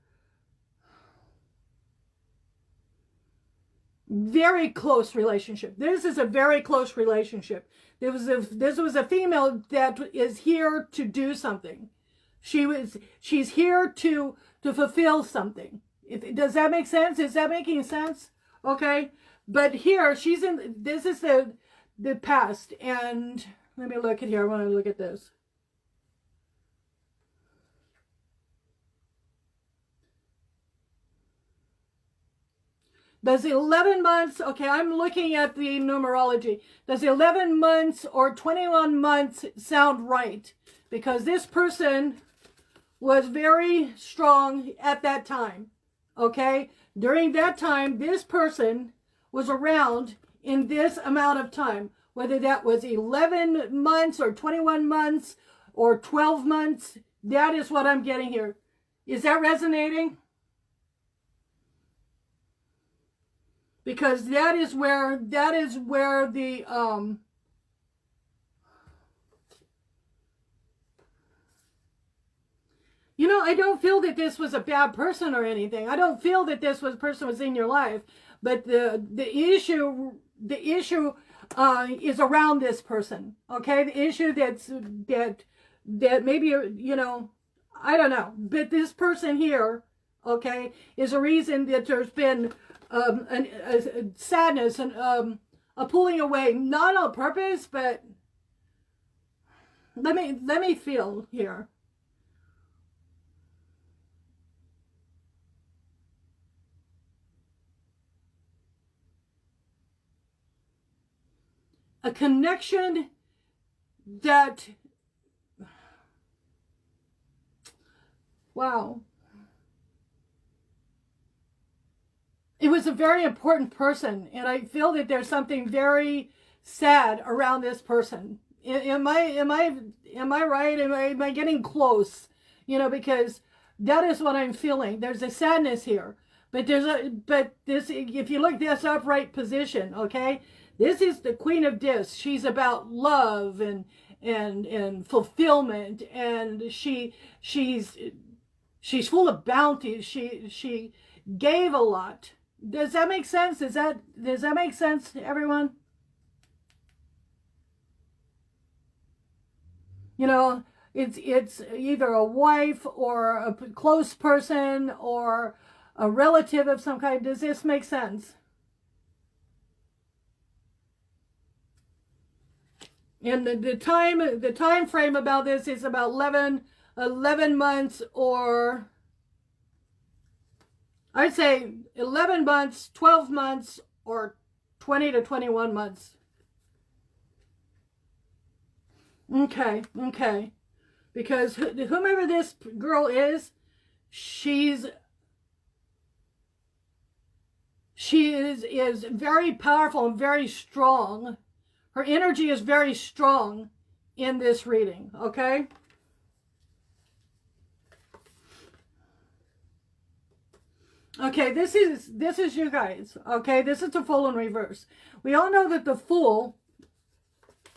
very close relationship. This is a very close relationship. This was a female that is here to do something. She's here to fulfill something. Does that make sense? Is that making sense? Okay. But here this is the past. And let me look at here. I want to look at this. Does 11 months, okay, I'm looking at the numerology. Does 11 months or 21 months sound right? Because this person was very strong at that time. Okay? During that time, this person was around in this amount of time, whether that was 11 months or 21 months or 12 months. That is what I'm getting here. Is that resonating? Because that is where the you know, I don't feel that this was a bad person or anything. I don't feel that this person was in your life, but the issue is around this person. Okay, the issue that maybe, you know, I don't know, but this person here, okay, is a reason that there's been a sadness and a pulling away, not on purpose, but let me feel here. A connection that, wow. It was a very important person, and I feel that there's something very sad around this person. Am I right? Am I getting close? You know, because that is what I'm feeling. There's a sadness here, but this, if you look this upright position, okay, this is the Queen of Discs. She's about love and fulfillment, and she's full of bounty. She gave a lot. Does that make sense? Does that make sense to everyone? You know, it's either a wife or a close person or a relative of some kind. Does this make sense? And the time frame about this is about 11 months, or I'd say 11 months, 12 months, or 20 to 21 months. Okay. Because whomever this girl is, she is very powerful and very strong. Her energy is very strong in this reading, okay? Okay, this is you guys, okay? This is the Fool in reverse. We all know that the Fool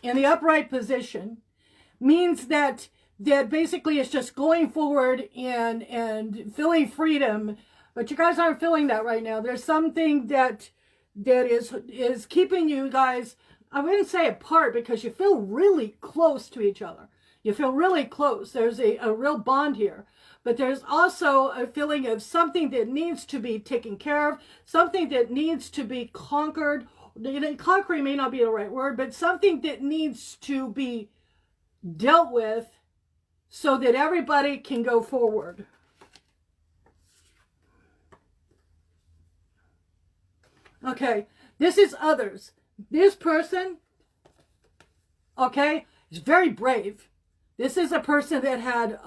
in the upright position means that basically it's just going forward and feeling freedom, but you guys aren't feeling that right now. There's something that is keeping you guys, I wouldn't say apart, because you feel really close to each other. You feel really close. There's a real bond here. But there's also a feeling of something that needs to be taken care of, something that needs to be conquered. Conquering may not be the right word, but something that needs to be dealt with so that everybody can go forward. Okay, this is others. This person, okay, is very brave. This is a person that had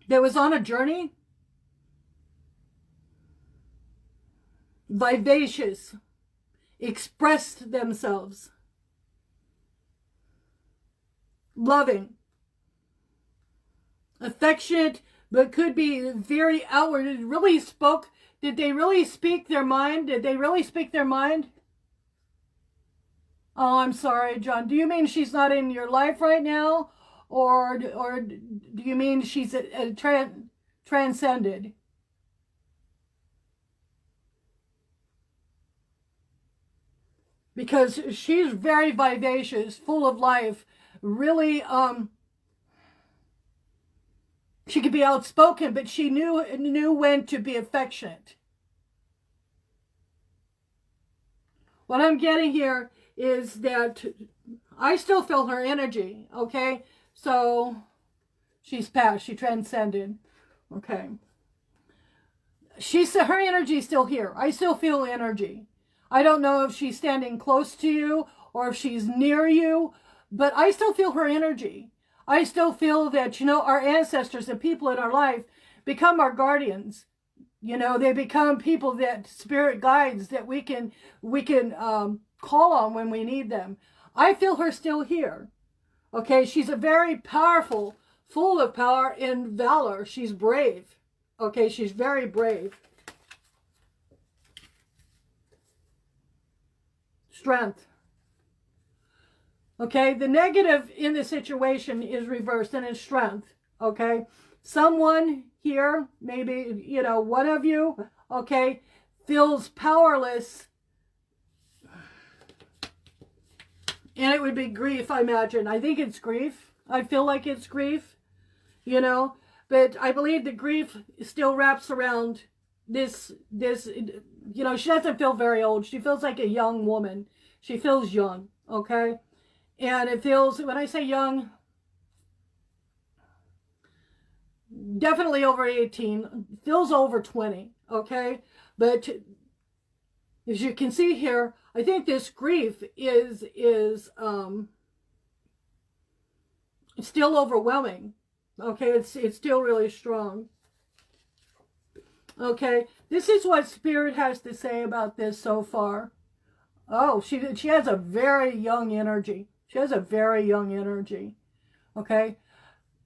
that was on a journey, vivacious, expressed themselves, loving, affectionate, but could be very outward. It really spoke. Did they really speak their mind? Did they really speak their mind? Oh, I'm sorry, John. Do you mean she's not in your life right now? Or do you mean she's transcended? Because she's very vivacious, full of life, really, she could be outspoken, but she knew when to be affectionate. What I'm getting here is that I still feel her energy, okay? So she's passed, she transcended, okay? Her energy is still here. I still feel energy. I don't know if she's standing close to you or if she's near you, but I still feel her energy. I still feel that, you know, our ancestors and people in our life become our guardians. You know, they become people that spirit guides that we can call on when we need them. I feel her still here. Okay, she's a very powerful, full of power and valor. She's brave. Okay, she's very brave. Strength. Okay, the negative in the situation is reversed and it's strength. Okay, someone here, maybe, you know, one of you, okay, feels powerless. And it would be grief, I imagine. I think it's grief. I feel like it's grief, you know. But I believe the grief still wraps around this, you know, she doesn't feel very old. She feels like a young woman. She feels young, okay? And it feels, when I say young, definitely over 18, feels over 20, okay? But as you can see here, I think this grief is still overwhelming. Okay, it's still really strong. Okay, this is what Spirit has to say about this so far. Oh, she has a very young energy. She has a very young energy. Okay,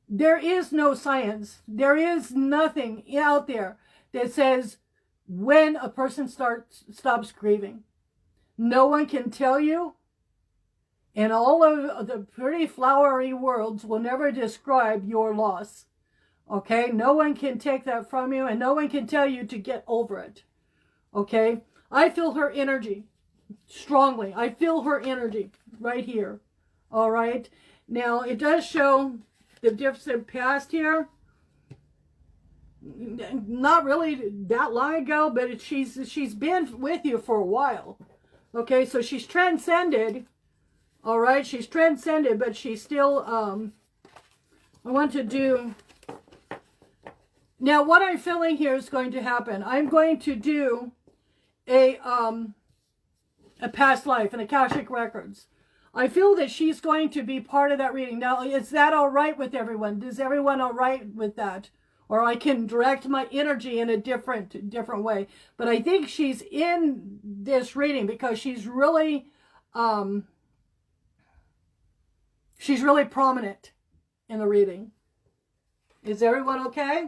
there is no science. There is nothing out there that says when a person stops grieving. No one can tell you, and all of the pretty flowery words will never describe your loss. Okay? No one can take that from you, and no one can tell you to get over it. Okay? I feel her energy strongly. I feel her energy right here. All right? Now, it does show the different past here. Not really that long ago, but she's been with you for a while. Okay, so she's transcended. All right, she's transcended, but she's still, I want to do, now what I'm feeling here is going to happen. I'm going to do a past life and Akashic Records. I feel that she's going to be part of that reading. Now, is that all right with everyone? Is everyone all right with that? Or I can direct my energy in a different way. But I think she's in this reading because she's really prominent in the reading. Is everyone okay?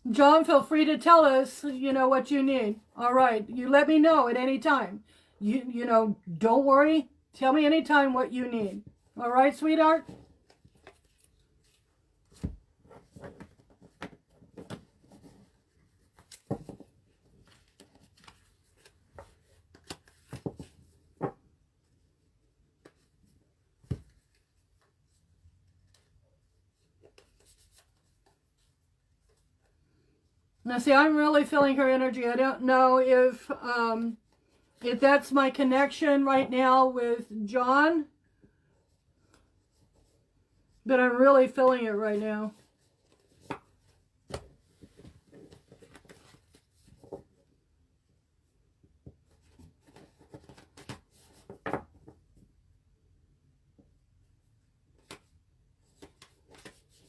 John, feel free to tell us, you know, what you need. All right. You let me know at any time. You know, don't worry. Tell me anytime what you need. All right, sweetheart? Now, see, I'm really feeling her energy. I don't know if that's my connection right now with John, but I'm really feeling it right now.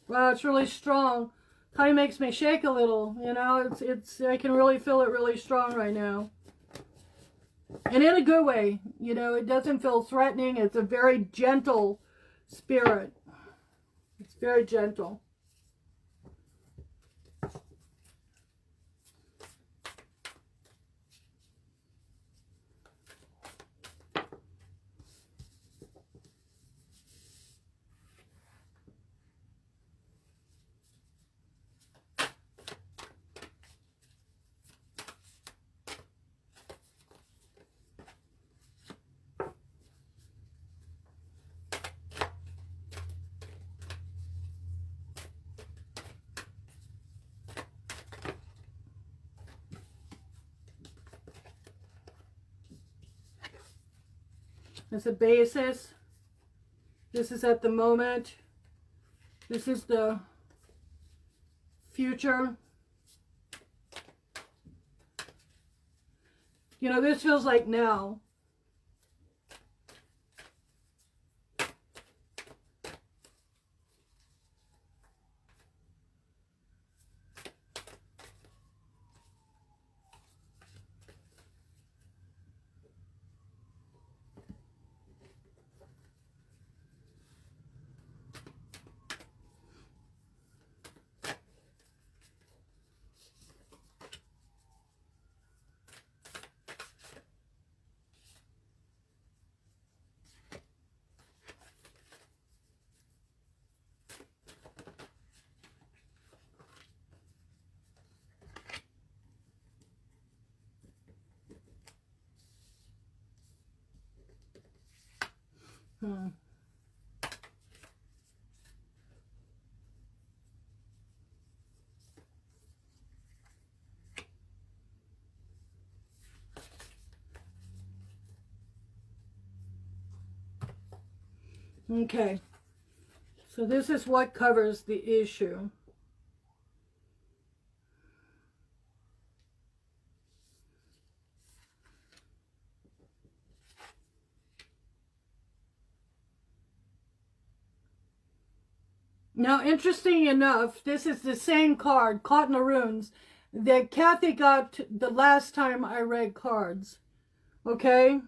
Wow, it's really strong. Kind of makes me shake a little, you know. I can really feel it really strong right now. And in a good way, you know, it doesn't feel threatening. It's a very gentle spirit. It's very gentle. It's a basis. This is at the moment. This is the future. You know, this feels like now. Okay, so this is what covers the issue. Now, interesting enough, this is the same card, Caught in the Runes, that Kathy got the last time I read cards. Okay?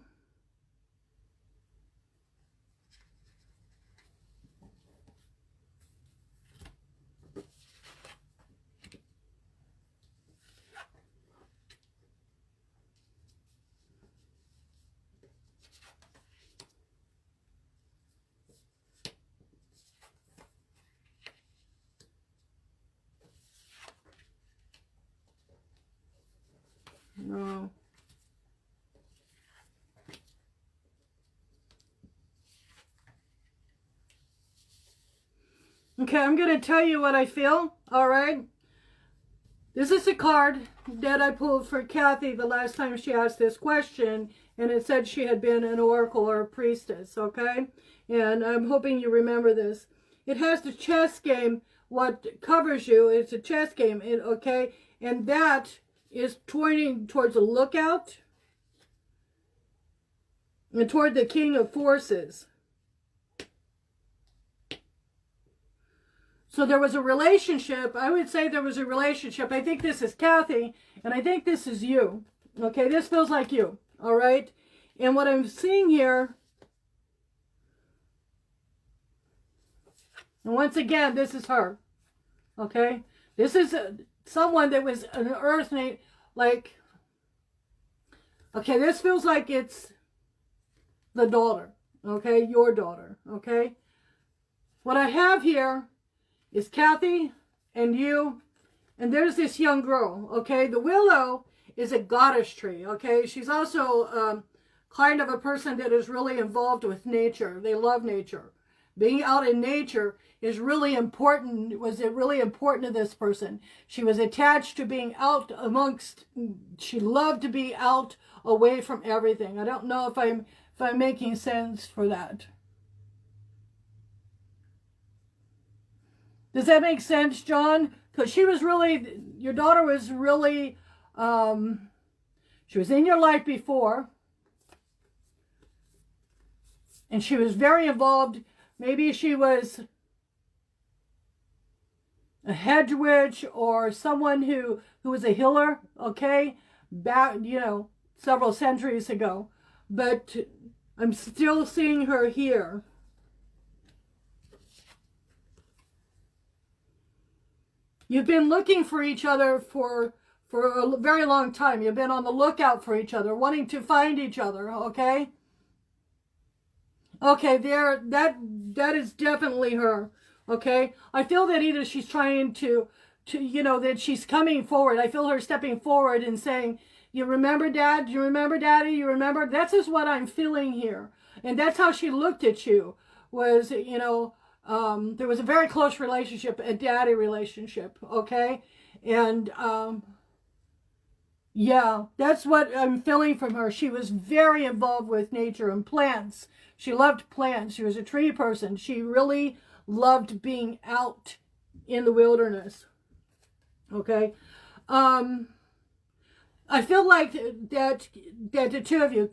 No. Okay, I'm going to tell you what I feel, all right? This is a card that I pulled for Kathy the last time she asked this question, and it said she had been an oracle or a priestess, okay? And I'm hoping you remember this. It has the chess game. What covers you is a chess game, okay? And that is pointing towards a lookout and toward the King of Forces. So there was a relationship. I would say there was a relationship. I think this is Kathy, and I think this is you. Okay, this feels like you, all right? And what I'm seeing here, and once again, this is her, okay? This is someone that was an earth name, like, okay, this feels like it's the daughter, okay? Your daughter, okay? What I have here is Kathy and you, and there's this young girl, okay? The willow is a goddess tree, okay? She's also kind of a person that is really involved with nature. They love nature. Being out in nature is really important. Was it really important to this person? She was attached to being out amongst, she loved to be out away from everything. I don't know if I'm making sense for that. Does that make sense, John? Because she was really, your daughter was really, she was in your life before. And she was very involved. Maybe she was a hedge witch or someone who was a healer, okay? Back, several centuries ago. But I'm still seeing her here. You've been looking for each other for a very long time. You've been on the lookout for each other, wanting to find each other, okay? Okay, that is definitely her, okay? I feel that either she's trying to that she's coming forward. I feel her stepping forward and saying, you remember, Dad? You remember, Daddy? You remember? That's just what I'm feeling here. And that's how she looked at you, was, there was a very close relationship, a daddy relationship, okay? And, yeah, that's what I'm feeling from her. She was very involved with nature and plants. She loved plants. She was a tree person. She really loved being out in the wilderness. Okay. I feel like that the two of you,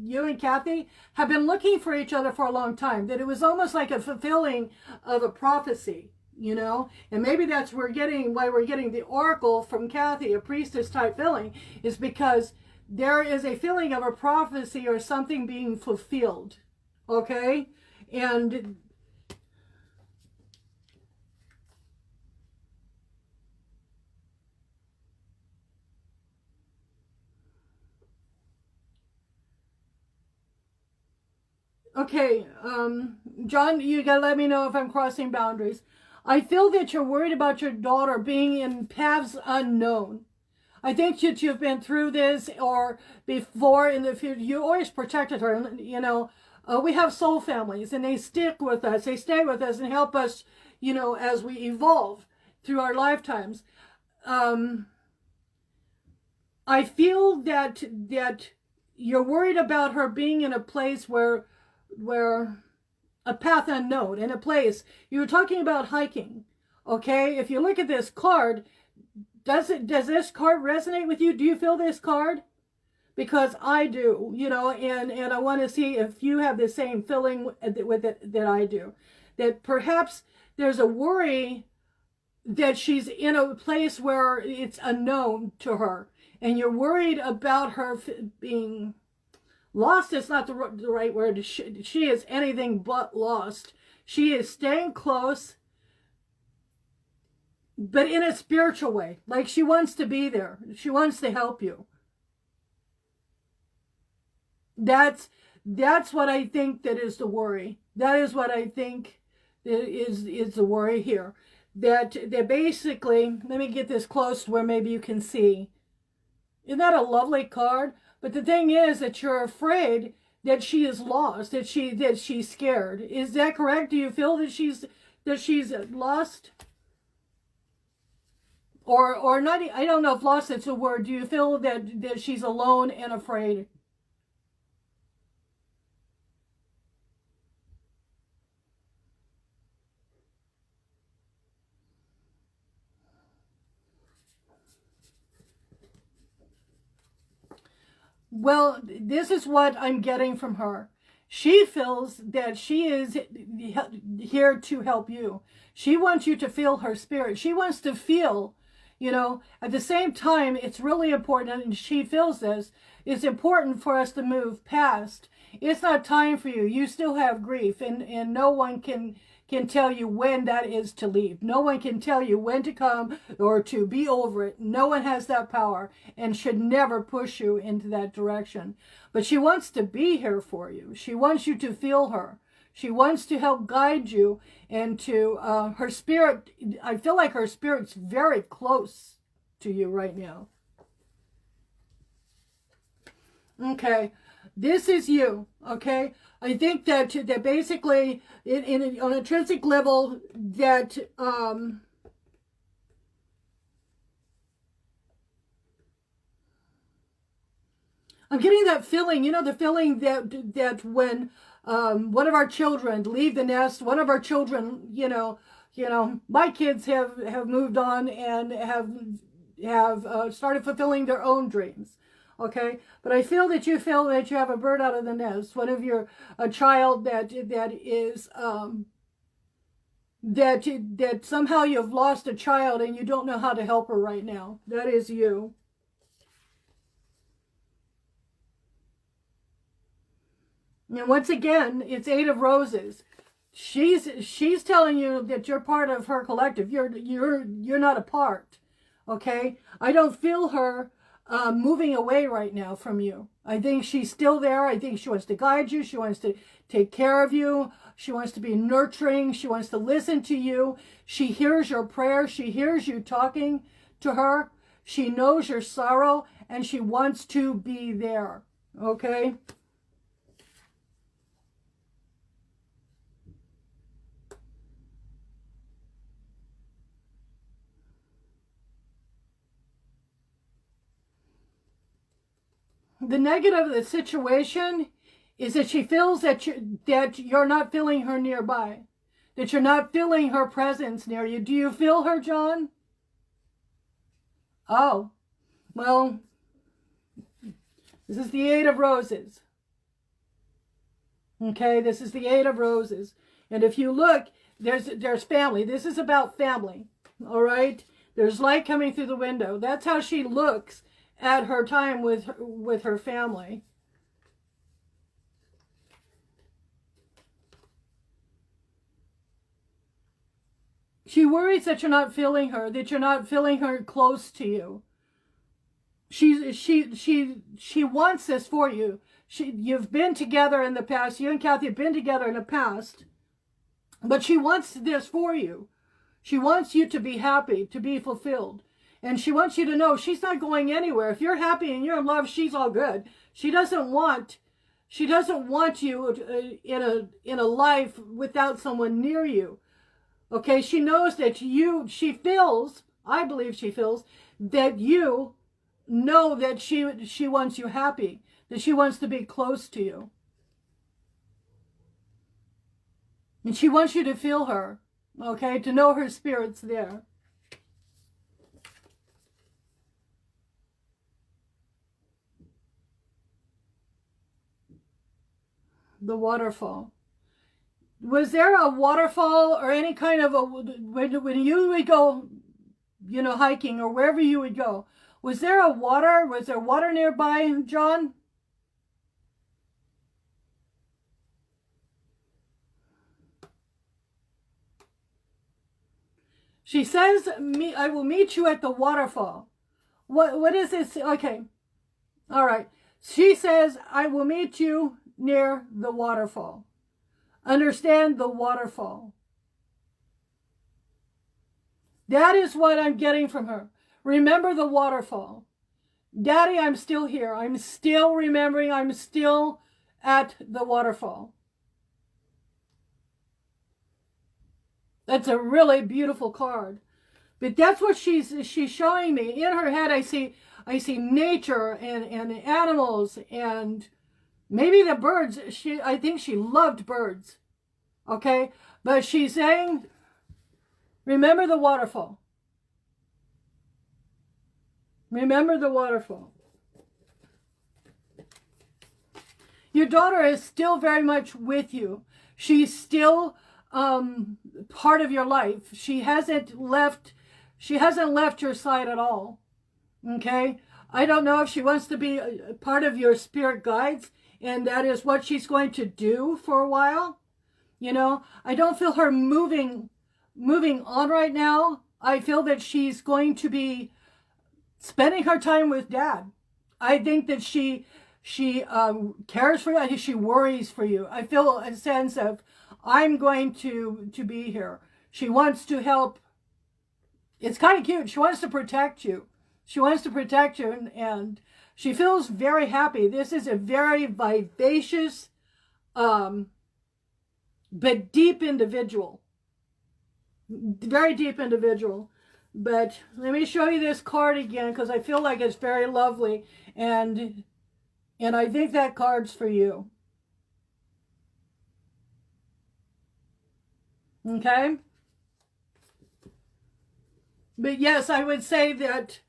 you and Kathy, have been looking for each other for a long time. That it was almost like a fulfilling of a prophecy, you know. And maybe that's why we're getting the oracle from Kathy, a priestess type feeling, is because there is a feeling of a prophecy or something being fulfilled. Okay, and okay, John, you gotta let me know if I'm crossing boundaries. I feel that you're worried about your daughter being in paths unknown. I think that you've been through this or before in the future. You always protected her. You know, we have soul families and they stick with us. They stay with us and help us, you know, as we evolve through our lifetimes. I feel that you're worried about her being in a place where a path unknown, in a place. You were talking about hiking. Okay, if you look at this card, does this card resonate with you? Do you feel this card? Because I do, you know, and I want to see if you have the same feeling with it that I do. That perhaps there's a worry that she's in a place where it's unknown to her, and you're worried about her being lost. Is not the right word. She is anything but lost. She is staying close, but in a spiritual way. Like she wants to be there. She wants to help you. That's what I think that is the worry. That is what I think is the worry here. That basically, let me get this close to where maybe you can see. Isn't that a lovely card? But the thing is that you're afraid that she is lost, that she's scared. Is that correct? Do you feel that she's lost? Or not? I don't know if lost is a word. Do you feel that she's alone and afraid? Well, this is what I'm getting from her. She feels that she is here to help you. She wants you to feel her spirit. She wants to feel, you know, at the same time, it's really important, and she feels this, it's important for us to move past. It's not time for you. You still have grief, and no one can tell you when that is to leave. No one can tell you when to come or to be over it. No one has that power and should never push you into that direction. But she wants to be here for you. She wants you to feel her. She wants to help guide you and to her spirit. I feel like her spirit's very close to you right now. Okay. This is you, okay? I think that basically, on an intrinsic level, that I'm getting that feeling, you know, the feeling that when one of our children leave the nest, one of our children, you know, my kids have moved on and have started fulfilling their own dreams. Okay, but I feel that you have a bird out of the nest. One of a child that is that somehow you've lost a child and you don't know how to help her right now. That is you. And once again, it's Eight of Roses. She's telling you that you're part of her collective. You're not a part. Okay, I don't feel her moving away right now from you. I think she's still there. I think she wants to guide you. She wants to take care of you. She wants to be nurturing. She wants to listen to you. She hears your prayers. She hears you talking to her. She knows your sorrow and she wants to be there. Okay? The negative of the situation is that she feels that you're not feeling her nearby, that you're not feeling her presence near you. Do you feel her, John? Oh, well, this is the Eight of Roses. Okay, this is the Eight of Roses. And if you look, there's family. This is about family. All right? There's light coming through the window. That's how she looks at her time with her family. She worries that you're not feeling her, that you're not feeling her close to you. She wants this for you. You've been together in the past. You and Kathy have been together in the past. But she wants this for you. She wants you to be happy, to be fulfilled. And she wants you to know she's not going anywhere. If you're happy and you're in love, she's all good. She doesn't want you in a life without someone near you. Okay, she knows that she feels, I believe she feels, that you know that she wants you happy, that she wants to be close to you. And she wants you to feel her, okay, to know her spirit's there. The waterfall. Was there a waterfall or any kind of when you would go, hiking or wherever you would go, was there water nearby, John? She says, I will meet you at the waterfall. What is this? Okay. All right. She says, I will meet you near the waterfall. Understand the waterfall. That is what I'm getting from her. Remember the waterfall. Daddy, I'm still here. I'm still remembering. I'm still at the waterfall. That's a really beautiful card. But that's what she's showing me. In her head, I see nature and animals and maybe the birds. I think she loved birds. Okay? But she's saying, remember the waterfall. Remember the waterfall. Your daughter is still very much with you. She's still part of your life. She hasn't left your side at all. Okay? I don't know if she wants to be a part of your spirit guides, and that is what she's going to do for a while. I don't feel her moving on right now. I feel that she's going to be spending her time with Dad. I think that she cares for you. I think she worries for you. I feel a sense of, I'm going to be here. She wants to help. It's kind of cute. She wants to protect you. She wants to protect you, and she feels very happy. This is a very vivacious, but deep individual. Very deep individual. But let me show you this card again, because I feel like it's very lovely. And I think that card's for you. Okay? But yes, I would say that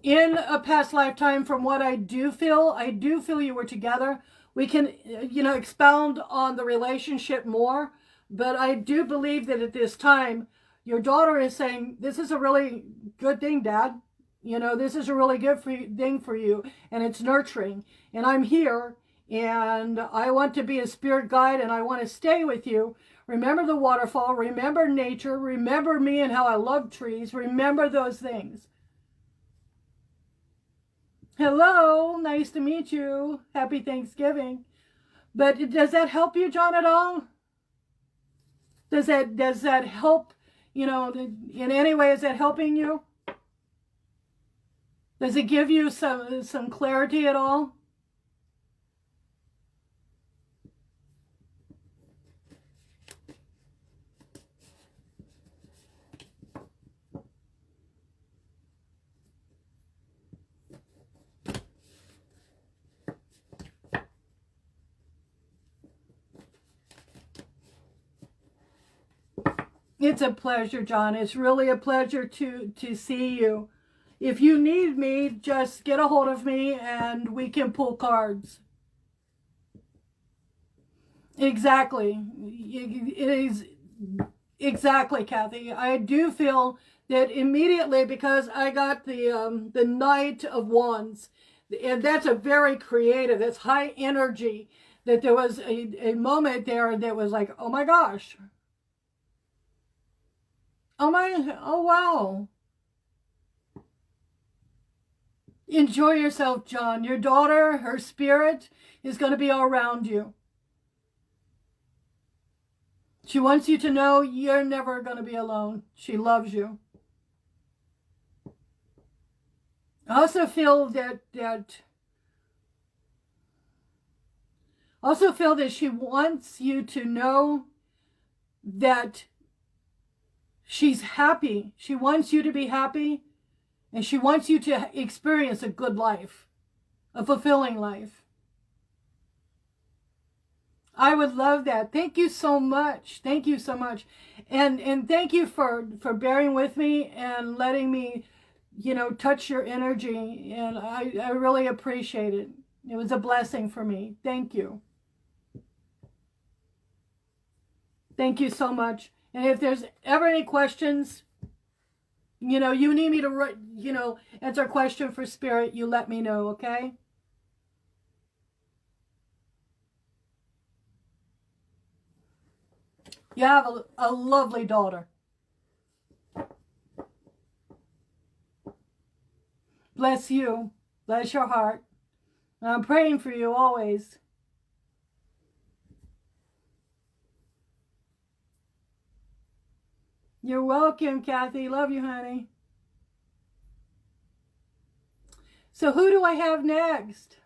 in a past lifetime, from what I do feel you were together. We can, expound on the relationship more. But I do believe that at this time, your daughter is saying, this is a really good thing, Dad. This is a really good thing for you. And it's nurturing. And I'm here. And I want to be a spirit guide. And I want to stay with you. Remember the waterfall. Remember nature. Remember me and how I love trees. Remember those things. Hello. Nice to meet you. Happy Thanksgiving. But does that help you, John, at all? Does that help, in any way? Is that helping you? Does it give you some clarity at all? It's a pleasure, John. It's really a pleasure to see you. if you need me, just get a hold of me and we can pull cards. Exactly. It is exactly, Kathy. I do feel that immediately, because I got the Knight of Wands, and that's a very creative, that's high energy, that there was a moment there that was like, oh my gosh. Oh wow. Enjoy yourself, John. Your daughter, her spirit is going to be all around you. She wants you to know you're never going to be alone. She loves you. I also feel that she wants you to know that she's happy. She wants you to be happy, and she wants you to experience a good life, a fulfilling life. I would love that. Thank you so much. Thank you so much. And thank you for bearing with me and letting me, touch your energy. And I really appreciate it. It was a blessing for me. Thank you. Thank you so much. And if there's ever any questions, you need me to, answer a question for spirit, you let me know, okay? You have a lovely daughter. Bless you. Bless your heart. I'm praying for you always. You're welcome, Kathy. Love you, honey. So who do I have next?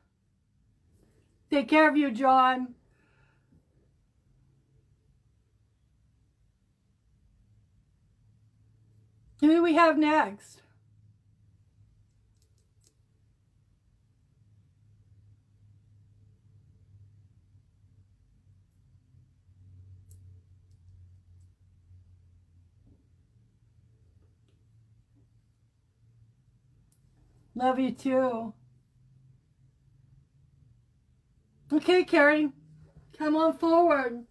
Take care of you, John. Who do we have next? Love you too. Okay, Carrie. Come on forward.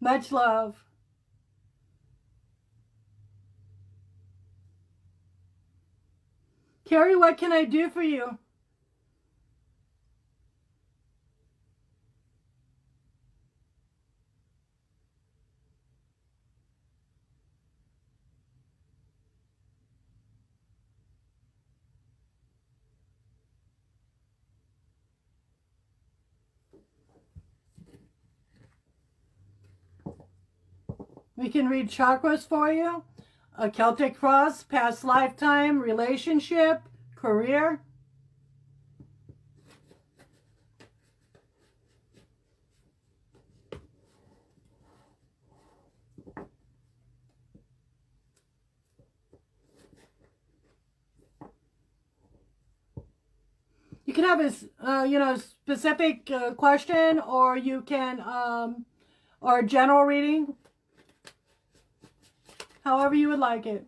Much love. Carrie, what can I do for you? We can read chakras for you. A Celtic cross, past lifetime, relationship, career. You can have a specific question, or you can or a general reading, however you would like it.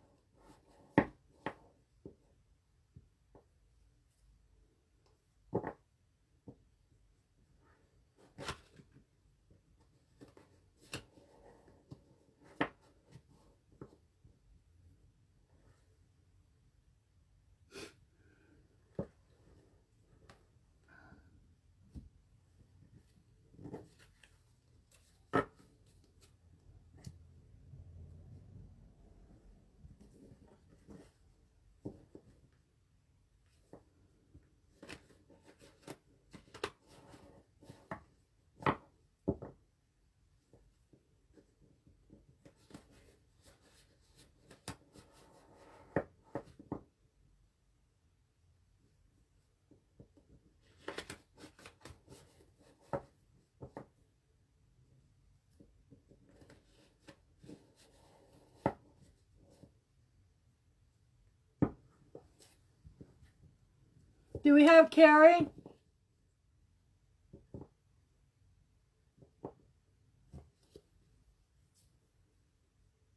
Do we have Carrie?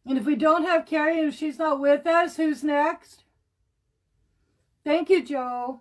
And if we don't have Carrie and if she's not with us, who's next? Thank you, Joe.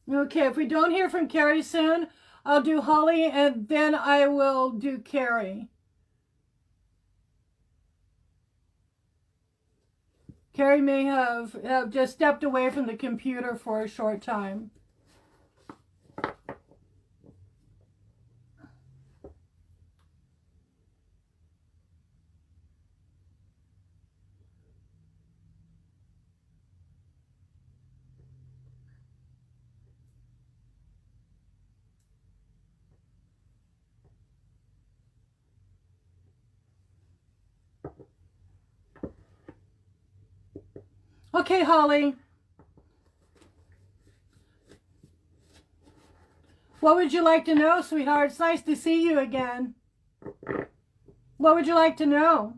Okay, if we don't hear from Carrie soon, I'll do Holly and then I will do Carrie. Carrie may have just stepped away from the computer for a short time. Okay, Holly. What would you like to know, sweetheart? It's nice to see you again. What would you like to know?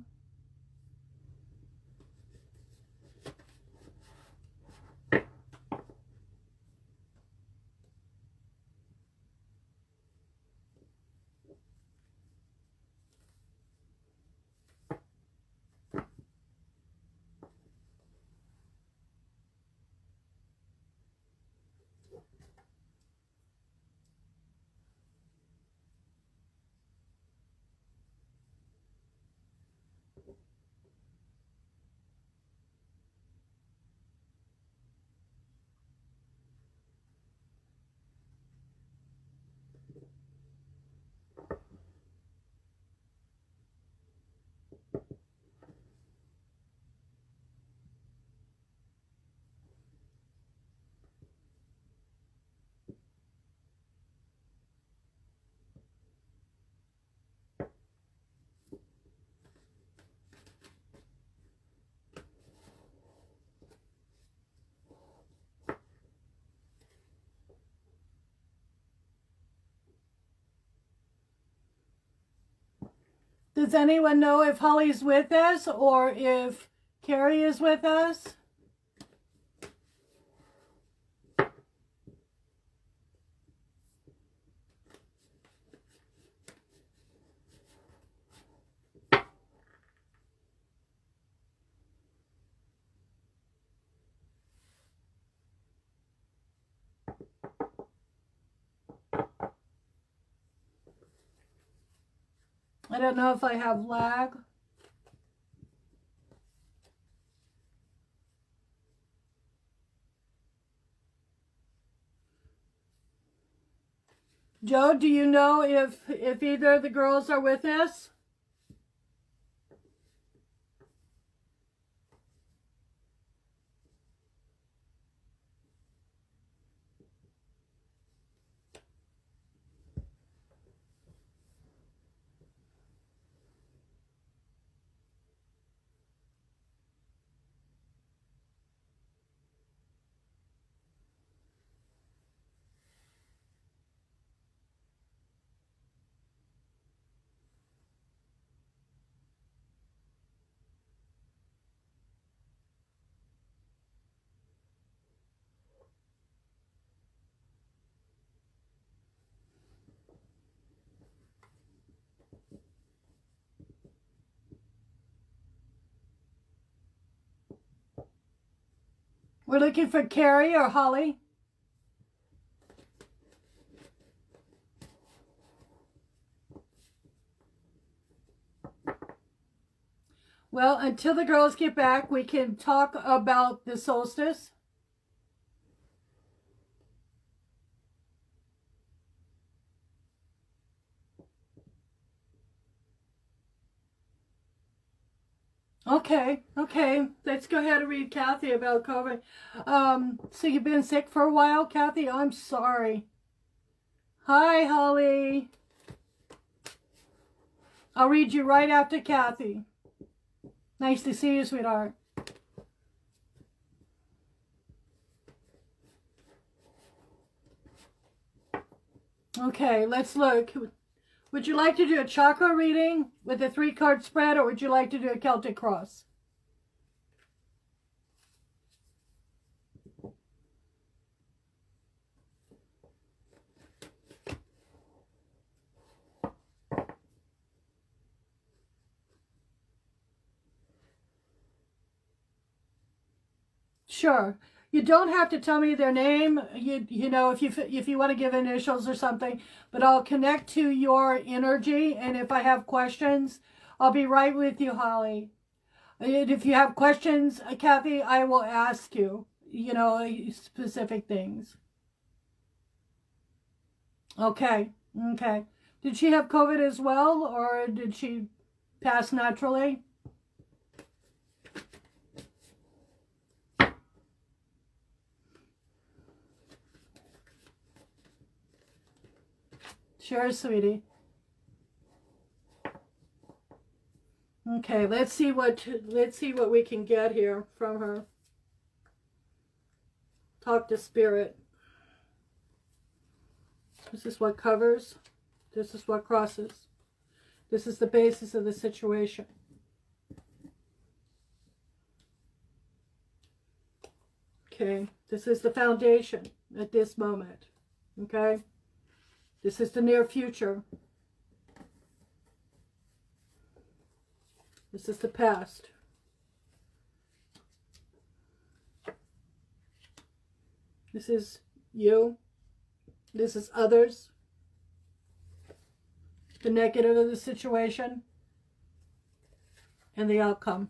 Does anyone know if Holly's with us or if Carrie is with us? I don't know if I have lag. Joe, do you know if either of the girls are with us? We're looking for Carrie or Holly. Well, until the girls get back, we can talk about the solstice. Okay. Let's go ahead and read Kathy about COVID. So you've been sick for a while, Kathy? I'm sorry. Hi, Holly. I'll read you right after Kathy. Nice to see you, sweetheart. Okay, let's look. Would you like to do a chakra reading with a 3-card spread, or would you like to do a Celtic cross? Sure. You don't have to tell me their name. You know, if you want to give initials or something, but I'll connect to your energy, and if I have questions, I'll be right with you, Holly. And if you have questions, Kathy, I will ask you, you know, specific things. Okay. Okay. Did she have COVID as well, or did she pass naturally? Sure, sweetie. Okay, let's see what we can get here from her. Talk to spirit. This is what covers. This is what crosses. This is the basis of the situation. Okay, this is the foundation at this moment. Okay, this is the near future. This is the past. This is you. This is others. The negative of the situation. And the outcome.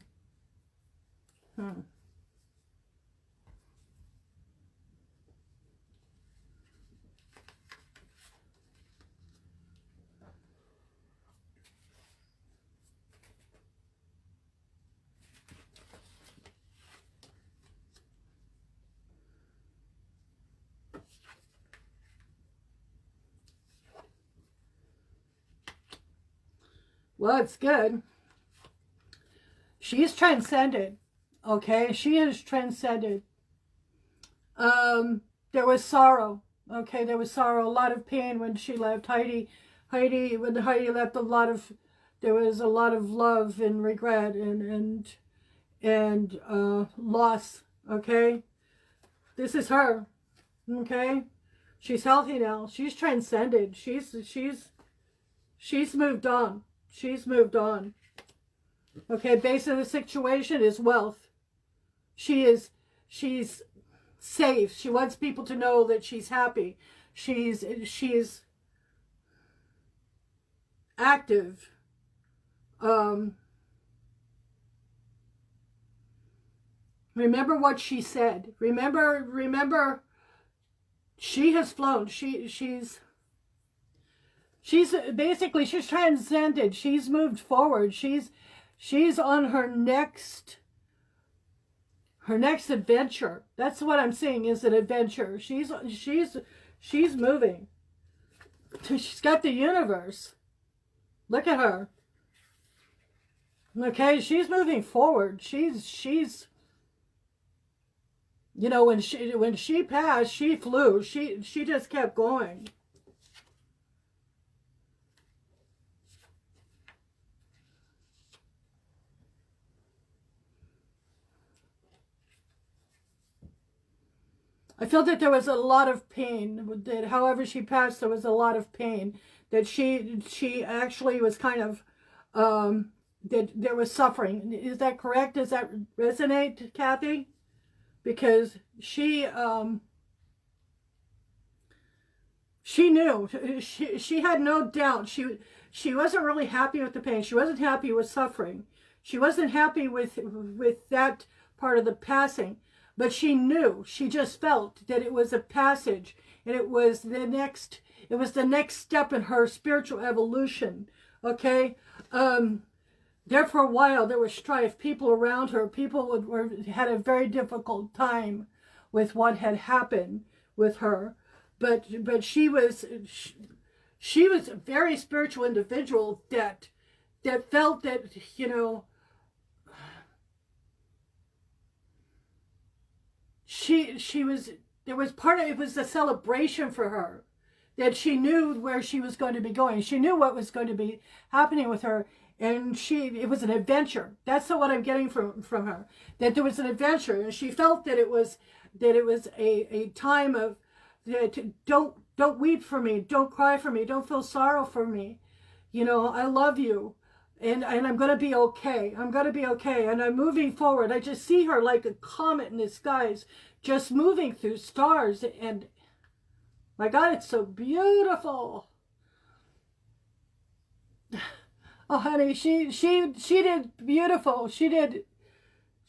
Well, it's good. She's transcended. Okay, she is transcended. There was sorrow. Okay, there was sorrow, a lot of pain when she left. When Heidi left, there was a lot of love and regret and loss. Okay, this is her. Okay, she's healthy now. She's transcended. She's moved on. She's moved on. Okay, base of the situation is wealth. She's safe. She wants people to know that she's happy. She's active. Remember what she said. Remember she has flown. She's basically, she's transcended. She's moved forward. She's on her next adventure. That's what I'm seeing, is an adventure. She's moving. She's got the universe. Look at her. Okay, she's moving forward. She's you know, when she passed, she flew. She just kept going. I feel that there was a lot of pain, that however she passed, there was a lot of pain, that she actually was kind of, that there was suffering. Is that correct? Does that resonate, Kathy? Because she knew, she had no doubt. She wasn't really happy with the pain. She wasn't happy with suffering. She wasn't happy with that part of the passing. But she knew, she just felt that it was a passage, and it was the next step in her spiritual evolution. Okay? There for a while, there was strife. People around her, had a very difficult time with what had happened with her. But she was a very spiritual individual that felt that, you know, it was a celebration for her, that she knew where she was going to be going. She knew what was going to be happening with her. And it was an adventure. That's what I'm getting from her. That there was an adventure. And she felt that it was a time of, don't weep for me. Don't cry for me. Don't feel sorrow for me. You know, I love you. And I'm going to be okay. I'm going to be okay. And I'm moving forward. I just see her like a comet in the skies, just moving through stars. And my God, it's so beautiful. Oh, honey, she did beautiful. She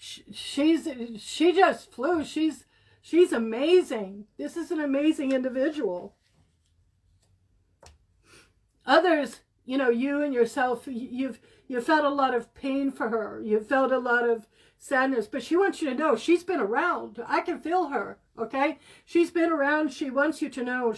just flew. She's amazing. This is an amazing individual. Others, you know, you and yourself, you've felt a lot of pain for her. You've felt a lot of sadness, but she wants you to know she's been around. I can feel her, okay? She's been around. She wants you to know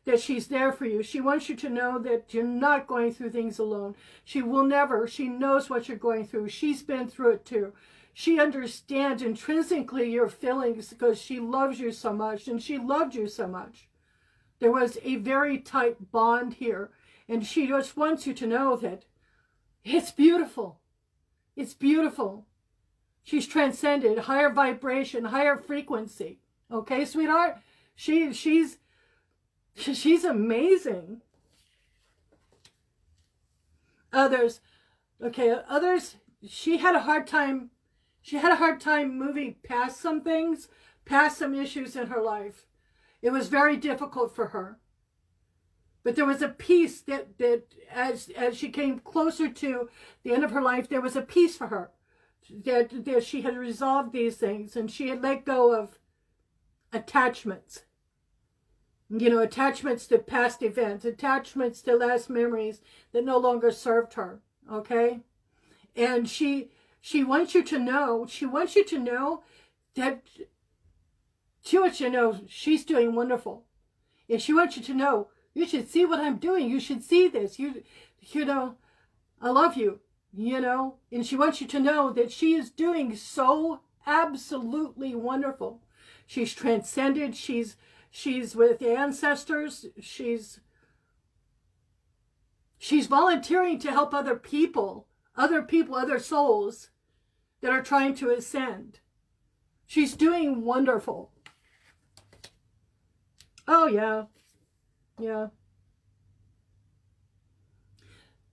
that she's there for you. She wants you to know that you're not going through things alone. She knows what you're going through. She's been through it too. She understands intrinsically your feelings because she loves you so much, and she loved you so much. There was a very tight bond here, and she just wants you to know that it's beautiful. It's beautiful. She's transcended, higher vibration, higher frequency. Okay, sweetheart? She's amazing. Others, she had a hard time moving past some things, past some issues in her life. It was very difficult for her. But there was a peace that as she came closer to the end of her life, there was a peace for her. That she had resolved these things, and she had let go of attachments. You know, attachments to past events, attachments to last memories that no longer served her, okay? And she wants you to know, that she wants you to know she's doing wonderful. And she wants you to know, you should see what I'm doing. You should see this. You know, I love you, you know? And she wants you to know that she is doing so absolutely wonderful. She's transcended. She's with the ancestors. She's volunteering to help other people, other souls that are trying to ascend. She's doing wonderful. Oh, yeah. Yeah.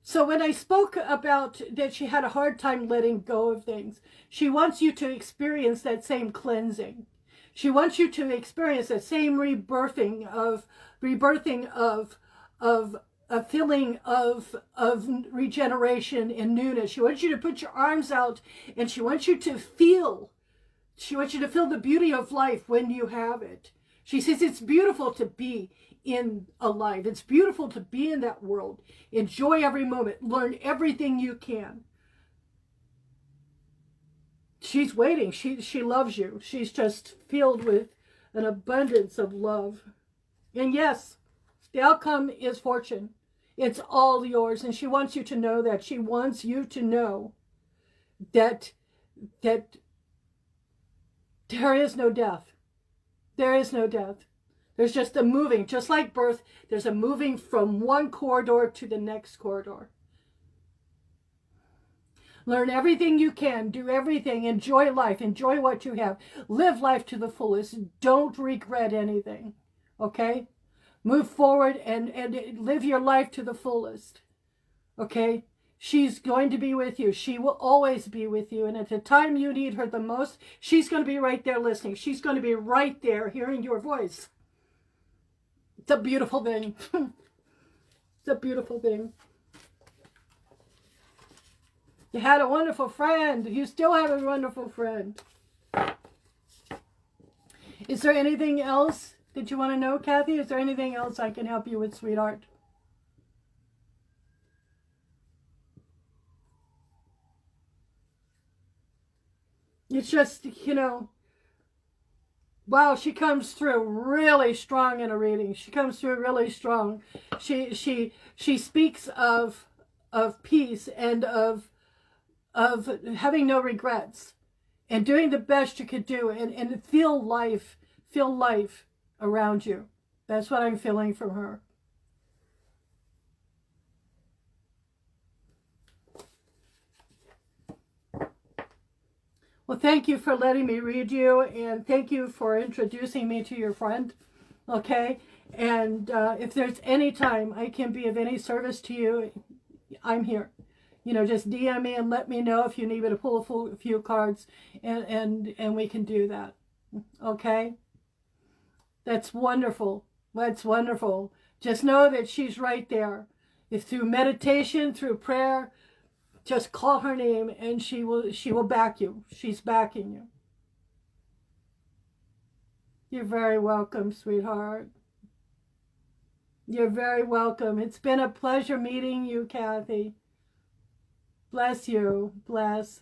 So when I spoke about that she had a hard time letting go of things, she wants you to experience that same cleansing. She wants you to experience that same rebirthing of a feeling of regeneration and newness. She wants you to put your arms out, and she wants you to feel the beauty of life when you have it. She says it's beautiful to be in alive. It's beautiful to be in that world. Enjoy every moment. Learn everything you can. She's waiting. She loves you. She's just filled with an abundance of love. And yes, the outcome is fortune. It's all yours. And she wants you to know that. She wants you to know that there is no death. There is no death. There's just a moving, just like birth, there's a moving from one corridor to the next corridor. Learn everything you can, do everything, enjoy life, enjoy what you have. Live life to the fullest. Don't regret anything, okay? Move forward and live your life to the fullest, okay? She's going to be with you. She will always be with you. And at the time you need her the most, she's going to be right there listening. She's going to be right there hearing your voice. It's a beautiful thing. It's a beautiful thing. You had a wonderful friend. You still have a wonderful friend. Is there anything else that you want to know, Kathy? Is there anything else I can help you with, sweetheart? It's just, you know, wow, she comes through really strong in a reading. She comes through really strong. She speaks of peace and of having no regrets and doing the best you could do and feel life around you. That's what I'm feeling from her. Well, thank you for letting me read you, and thank you for introducing me to your friend. Okay? And if there's any time I can be of any service to you, I'm here. You know, just DM me and let me know if you need me to pull a few cards, and we can do that. Okay? That's wonderful. That's wonderful. Just know that she's right there. If through meditation, through prayer, just call her name and she will back you. She's backing you. You're very welcome, sweetheart. You're very welcome. It's been a pleasure meeting you, Kathy. Bless you. Bless.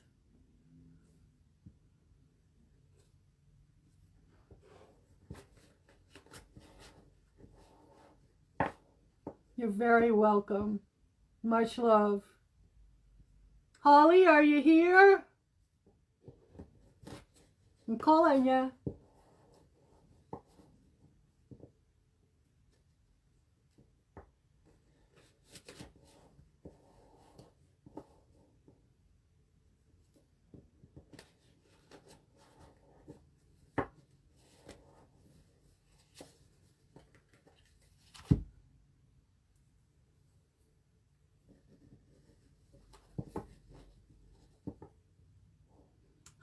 You're very welcome. Much love. Holly, are you here? I'm calling you.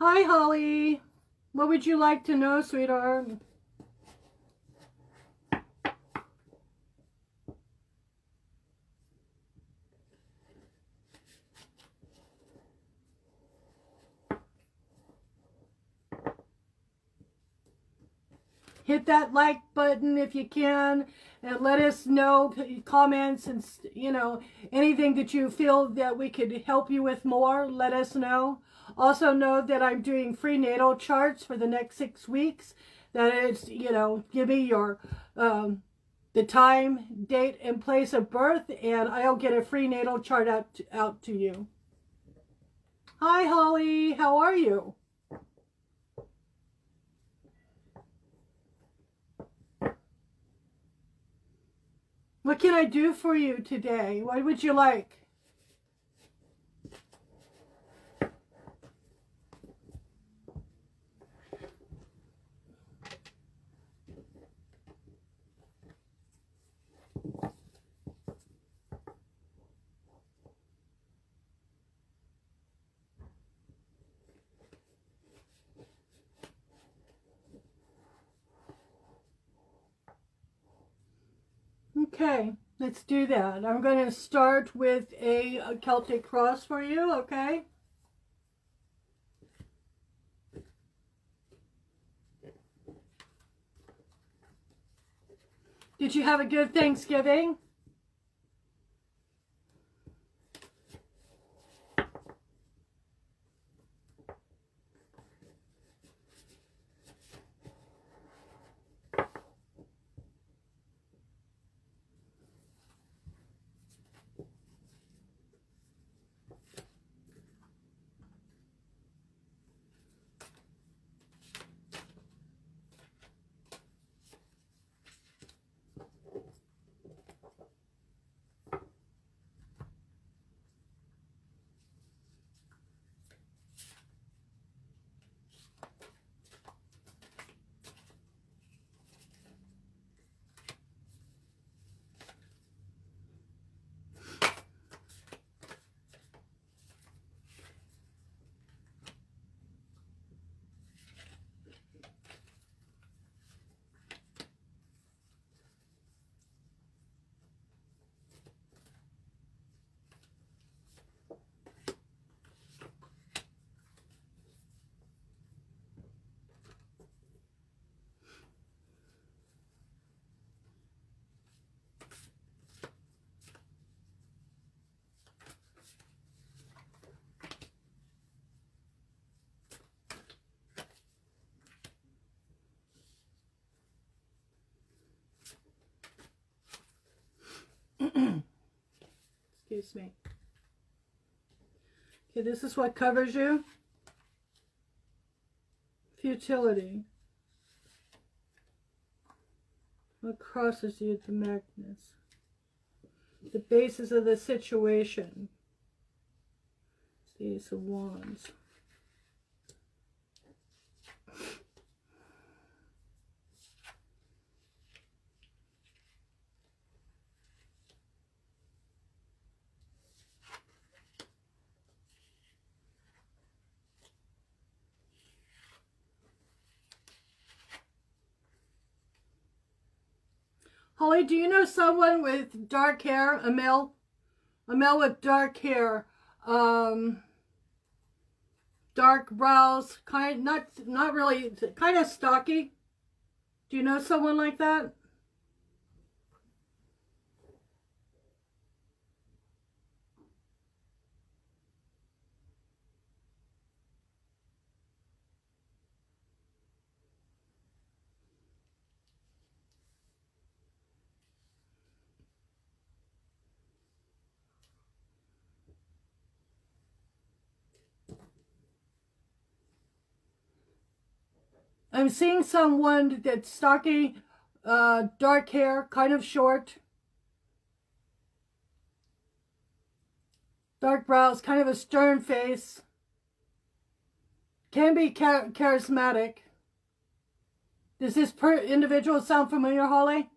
Hi, Holly. What would you like to know, sweetheart? Hit that like button if you can, and let us know comments and, you know, anything that you feel that we could help you with more, let us know. Also know that I'm doing free natal charts for the next 6 weeks. That is, you know, give me your the time, date, and place of birth, and I'll get a free natal chart out to you. Hi, Holly. How are you? What can I do for you today? What would you like? Okay, let's do that. I'm going to start with a Celtic cross for you, okay? Did you have a good Thanksgiving? Excuse me. Okay, this is what covers you. Futility. What crosses you, the magnets. The basis of the situation. The Ace of Wands. Holly, do you know someone with dark hair? A male? A male with dark hair. Dark brows, not really, kind of stocky. Do you know someone like that? I'm seeing someone that's stocky, dark hair, kind of short, dark brows, kind of a stern face. Can be charismatic. Does this individual sound familiar, Holly?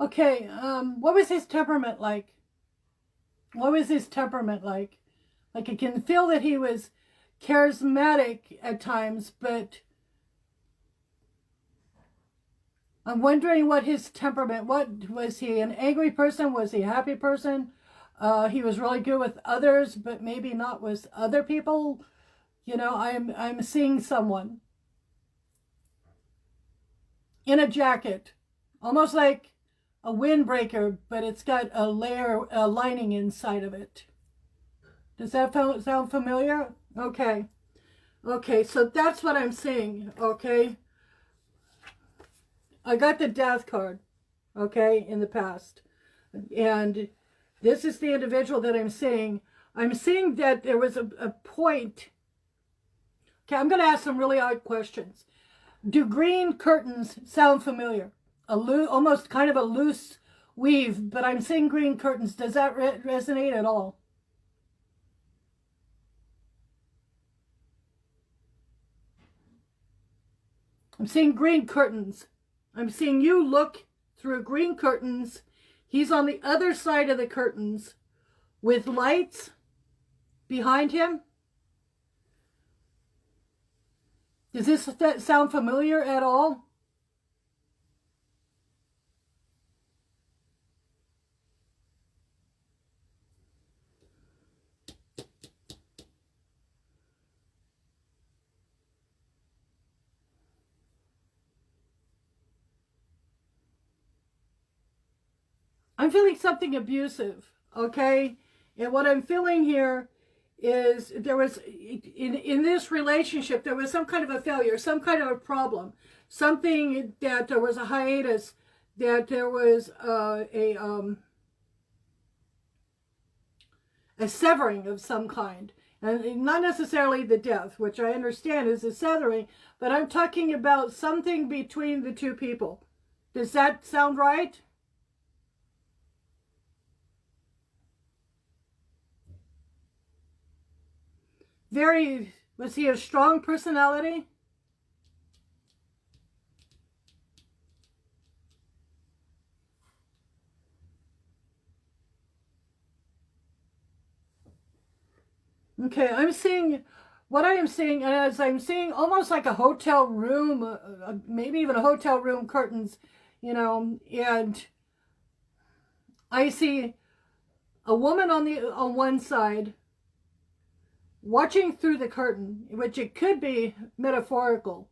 Okay, what was his temperament like? What was his temperament like? Like, I can feel that he was charismatic at times, but I'm wondering what his temperament, what was he, an angry person? Was he a happy person? He was really good with others, but maybe not with other people. You know, I'm seeing someone in a jacket, almost like a windbreaker, but it's got a lining inside of it. Does that sound familiar? Okay. Okay, so that's what I'm seeing, okay? I got the death card, okay, in the past. And this is the individual that I'm seeing. I'm seeing that there was a point. Okay, I'm going to ask some really odd questions. Do green curtains sound familiar? Almost kind of a loose weave, but I'm seeing green curtains. Does that resonate at all? I'm seeing green curtains. I'm seeing you look through green curtains. He's on the other side of the curtains with lights behind him. Does this sound familiar at all? I'm feeling something abusive, okay? And what I'm feeling here is there was, in this relationship, there was some kind of a failure, some kind of a problem, something that there was a hiatus, that there was a severing of some kind. And not necessarily the death, which I understand is a severing, but I'm talking about something between the two people. Does that sound right? Was he a strong personality? Okay, what I am seeing, as I'm seeing almost like a hotel room, maybe even a hotel room curtains, you know, and I see a woman on one side watching through the curtain, which it could be metaphorical,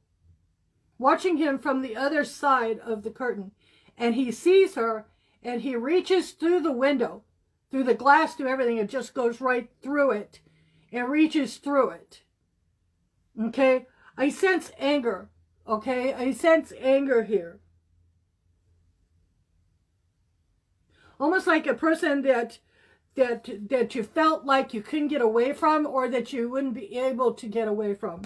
watching him from the other side of the curtain. And he sees her and he reaches through the window, through the glass, through everything. It just goes right through it and reaches through it. Okay? I sense anger. Okay? I sense anger here. Almost like a person that that you felt like you couldn't get away from, or that you wouldn't be able to get away from.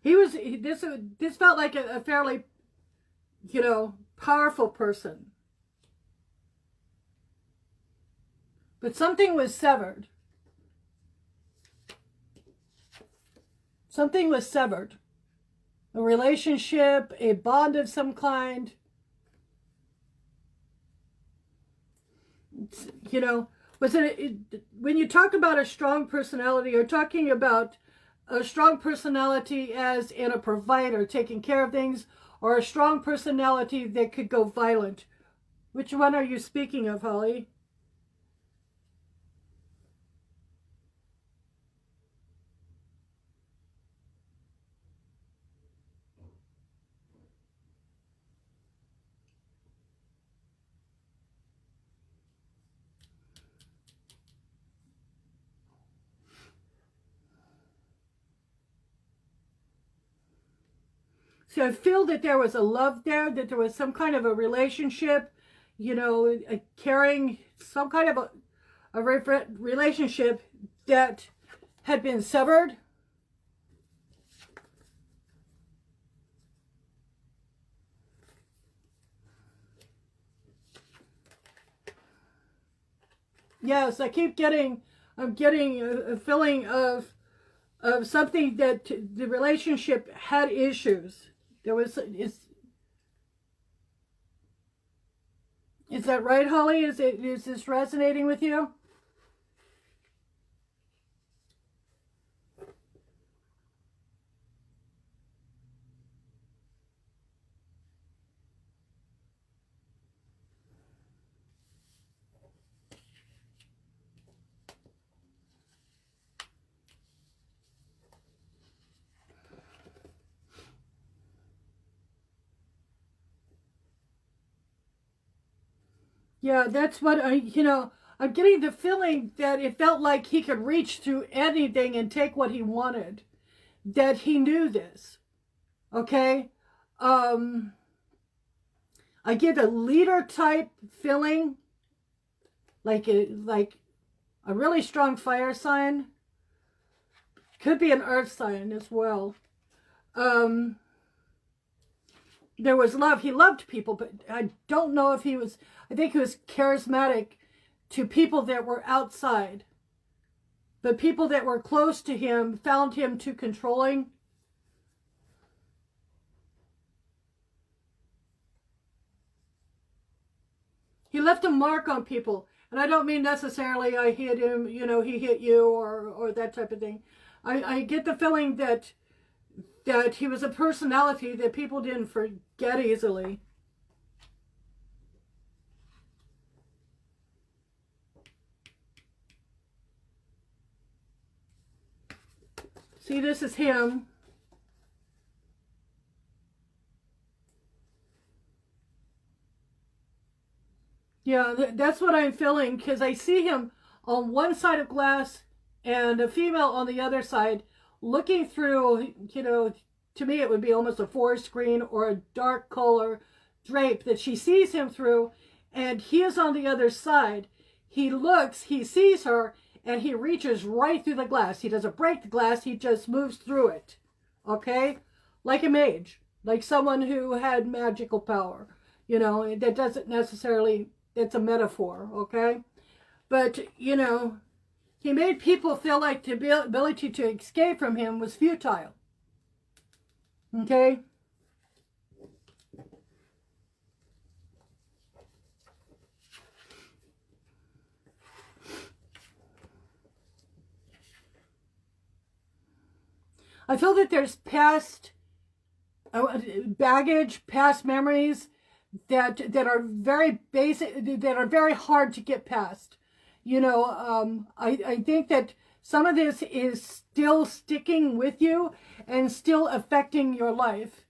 This felt like a fairly, powerful person. But something was severed. Something was severed. A relationship, a bond of some kind. Was when you talk about a strong personality, you're talking about a strong personality as in a provider, taking care of things, or a strong personality that could go violent? Which one are you speaking of, Holly? So I feel that there was a love there, that there was some kind of a relationship, a caring, some kind of a relationship that had been severed. Yes, I'm getting a feeling of something that the relationship had issues. Is that right, Holly? Is this resonating with you? Yeah, that's what I'm getting the feeling that it felt like he could reach through anything and take what he wanted. That he knew this. Okay? I get a leader type feeling, like a really strong fire sign. Could be an earth sign as well. There was love. He loved people, but I don't know if I think he was charismatic to people that were outside. But people that were close to him found him too controlling. He left a mark on people. And I don't mean necessarily I hit him, he hit you or that type of thing. I get the feeling that he was a personality that people didn't forget easily. See, this is him. Yeah, that's what I'm feeling, because I see him on one side of glass and a female on the other side looking through, to me it would be almost a forest screen or a dark color drape that she sees him through, and he is on the other side. He looks, he sees her, and he reaches right through the glass. He doesn't break the glass, he just moves through it. Okay? Like a mage, like someone who had magical power. That doesn't necessarily, it's a metaphor, okay? But, he made people feel like the ability to escape from him was futile. Okay? I feel that there's past baggage, past memories that are very basic, that are very hard to get past. I think that some of this is still sticking with you and still affecting your life.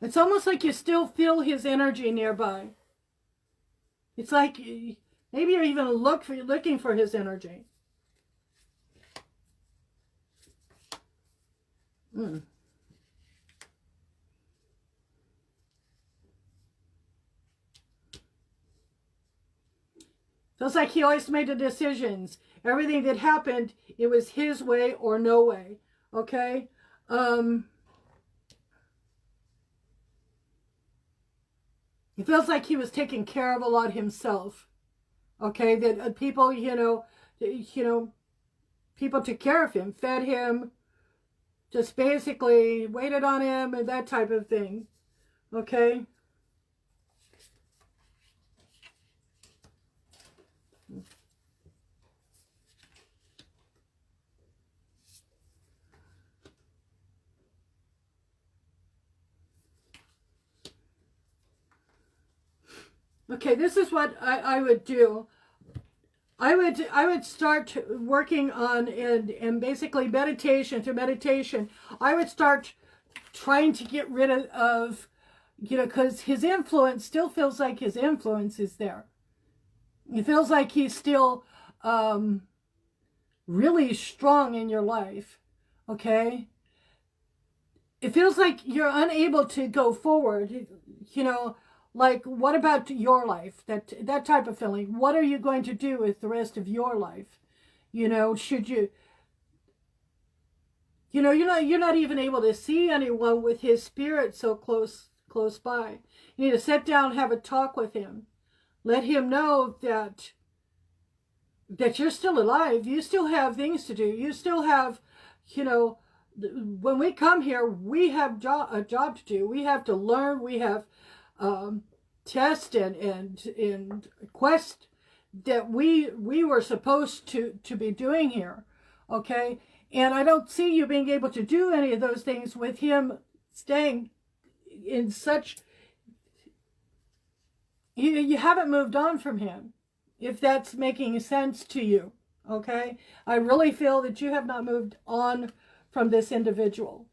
It's almost like you still feel his energy nearby. It's like maybe you're even looking for his energy. Mm. Feels like he always made the decisions. Everything that happened, it was his way or no way. Okay? It feels like he was taking care of a lot himself. Okay? That people, people took care of him, fed him, just basically waited on him and that type of thing. Okay? Okay, this is what I would do. I would start working on and basically meditation through meditation. I would start trying to get rid of because his influence still feels like his influence is there. It feels like he's still really strong in your life. Okay? It feels like you're unable to go forward. Like, what about your life? That type of feeling. What are you going to do with the rest of your life? Should you? You're not even able to see anyone with his spirit so close by. You need to sit down, have a talk with him, let him know that you're still alive. You still have things to do. You still have, when we come here, we have a job to do. We have to learn. We have test and quest that we were supposed to be doing here. Okay? And I don't see you being able to do any of those things with him staying in such... You haven't moved on from him, if that's making sense to you. Okay? I really feel that you have not moved on from this individual.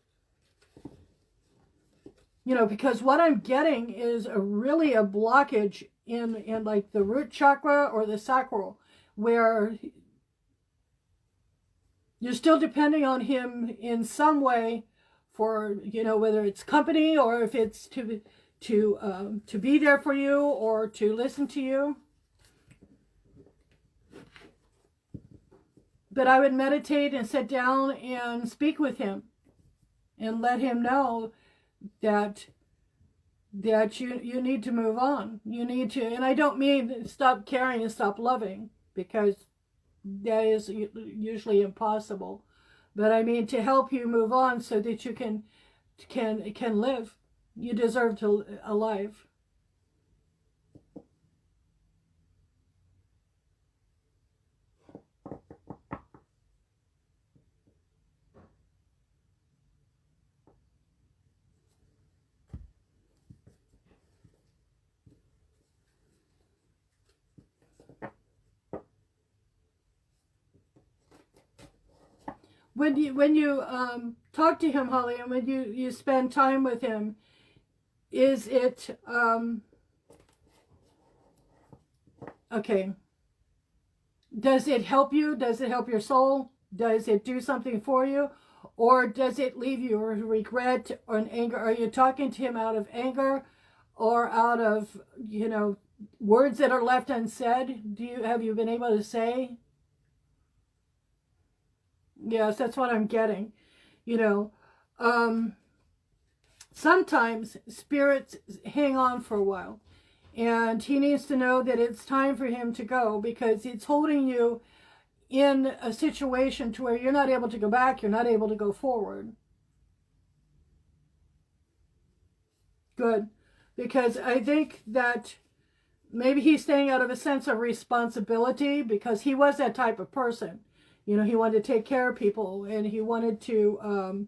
Because what I'm getting is really a blockage in like the root chakra or the sacral, where you're still depending on him in some way for, whether it's company or if it's to be there for you or to listen to you. But I would meditate and sit down and speak with him and let him know that you need to move on. You need to, and I don't mean stop caring and stop loving, because that is usually impossible. But I mean to help you move on so that you can live. You deserve to alive. When you talk to him, Holly, and when you spend time with him, is it okay? Does it help you? Does it help your soul? Does it do something for you? Or does it leave you with regret or an anger? Are you talking to him out of anger or out of, words that are left unsaid? Have you been able to say? Yes, that's what I'm getting. Sometimes spirits hang on for a while, and he needs to know that it's time for him to go, because it's holding you in a situation to where you're not able to go back, you're not able to go forward. Good. Because I think that maybe he's staying out of a sense of responsibility, because he was that type of person. He wanted to take care of people, and he wanted to,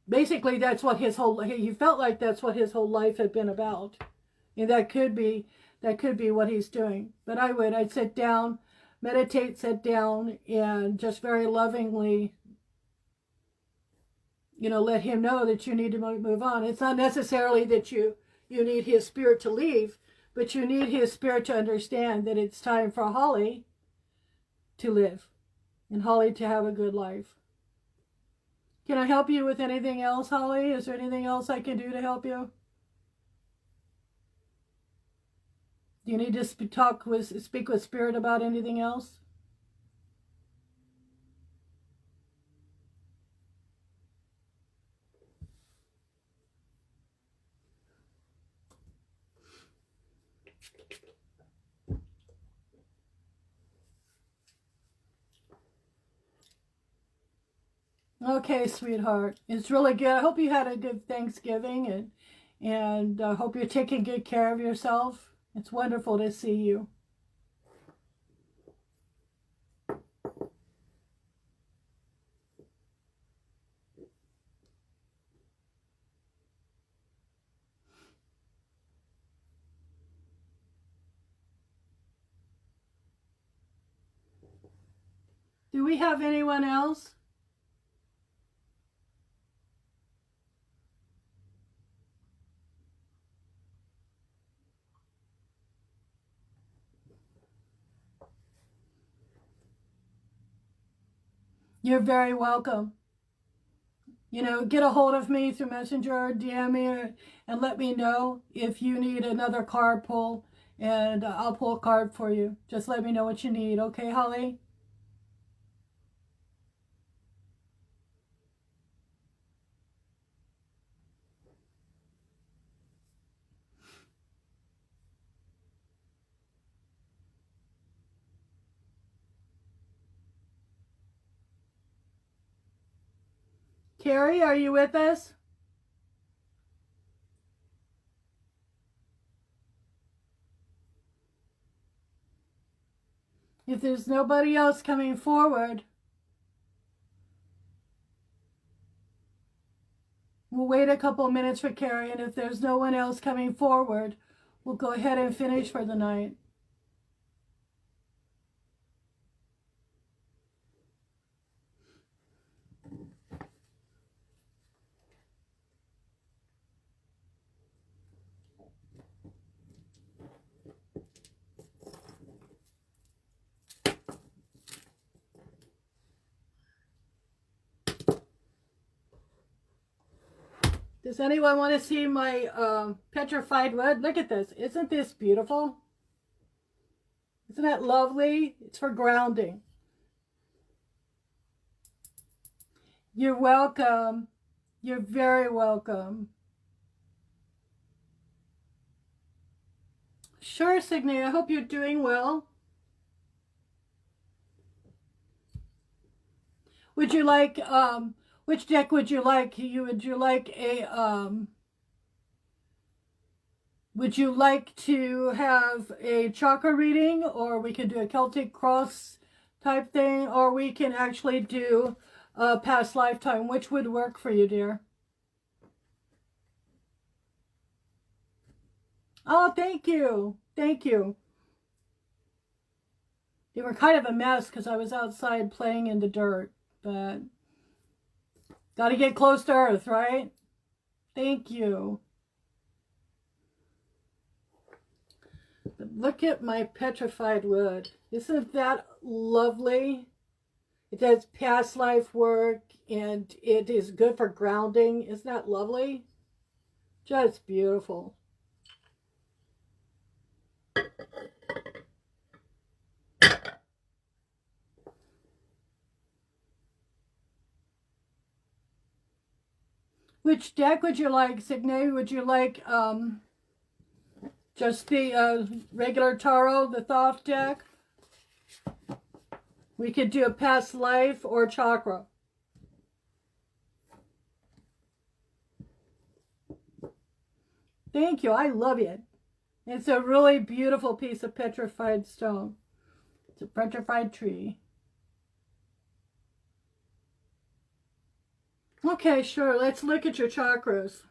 basically that's what he felt like that's what his whole life had been about. And that could be what he's doing. But I'd sit down, meditate, sit down, and just very lovingly let him know that you need to move on. It's not necessarily that you need his spirit to leave, but you need his spirit to understand that it's time for Holly to live and Holly to have a good life. Can I help you with anything else, Holly? Is there anything else I can do to help you? Do you need to speak with spirit about anything else? Okay, sweetheart. It's really good. I hope you had a good Thanksgiving, and I hope you're taking good care of yourself. It's wonderful to see you. Do we have anyone else? You're very welcome. Get a hold of me through Messenger or DM me and let me know if you need another card pull, and I'll pull a card for you. Just let me know what you need. Okay, Holly? Carrie, are you with us? If there's nobody else coming forward, we'll wait a couple minutes for Carrie, and if there's no one else coming forward, we'll go ahead and finish for the night. Does anyone want to see my petrified wood? Look at this. Isn't this beautiful? Isn't that lovely? It's for grounding. You're welcome. You're very welcome. Sure, Signe. I hope you're doing well. Would you like, which deck would you like? Would you like to have a chakra reading, or we can do a Celtic cross type thing, or we can actually do a past lifetime? Which would work for you, dear? Oh, thank you. Thank you. They were kind of a mess because I was outside playing in the dirt, but got to get close to earth, right? Thank you. But look at my petrified wood. Isn't that lovely? It does past life work, and it is good for grounding. Isn't that lovely? Just beautiful. Which deck would you like, Signe? Would you like just the regular tarot, the Thoth deck? We could do a past life or chakra. Thank you. I love it. It's a really beautiful piece of petrified stone. It's a petrified tree. Okay, sure. Let's look at your chakras.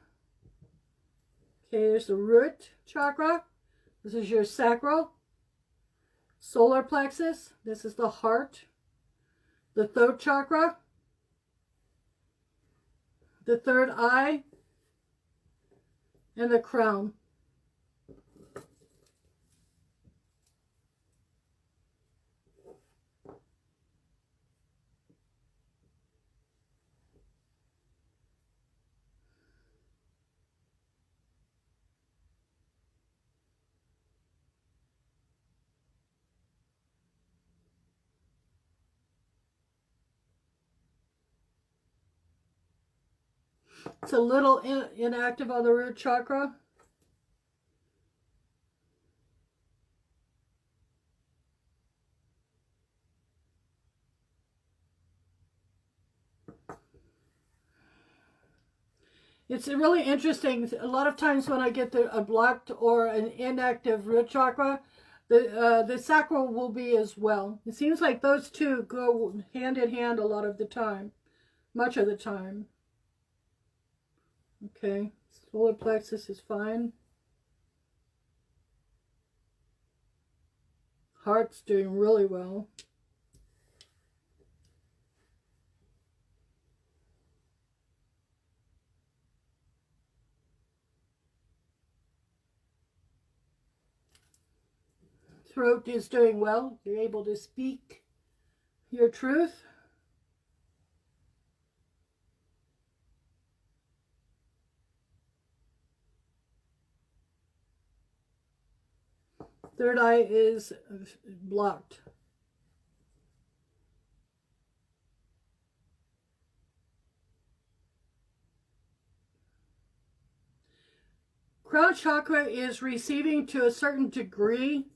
Okay, there's the root chakra. This is your sacral. Solar plexus. This is the heart. The throat chakra. the third eye, and the crown. It's a little inactive on the root chakra. It's really interesting. A lot of times when I get a blocked or an inactive root chakra, the sacral will be as well. It seems like those two go hand in hand a lot of the time, much of the time. Okay, solar plexus is fine. Heart's doing really well. Throat is doing well. You're able to speak your truth. Third eye is blocked. Crown chakra is receiving to a certain degree,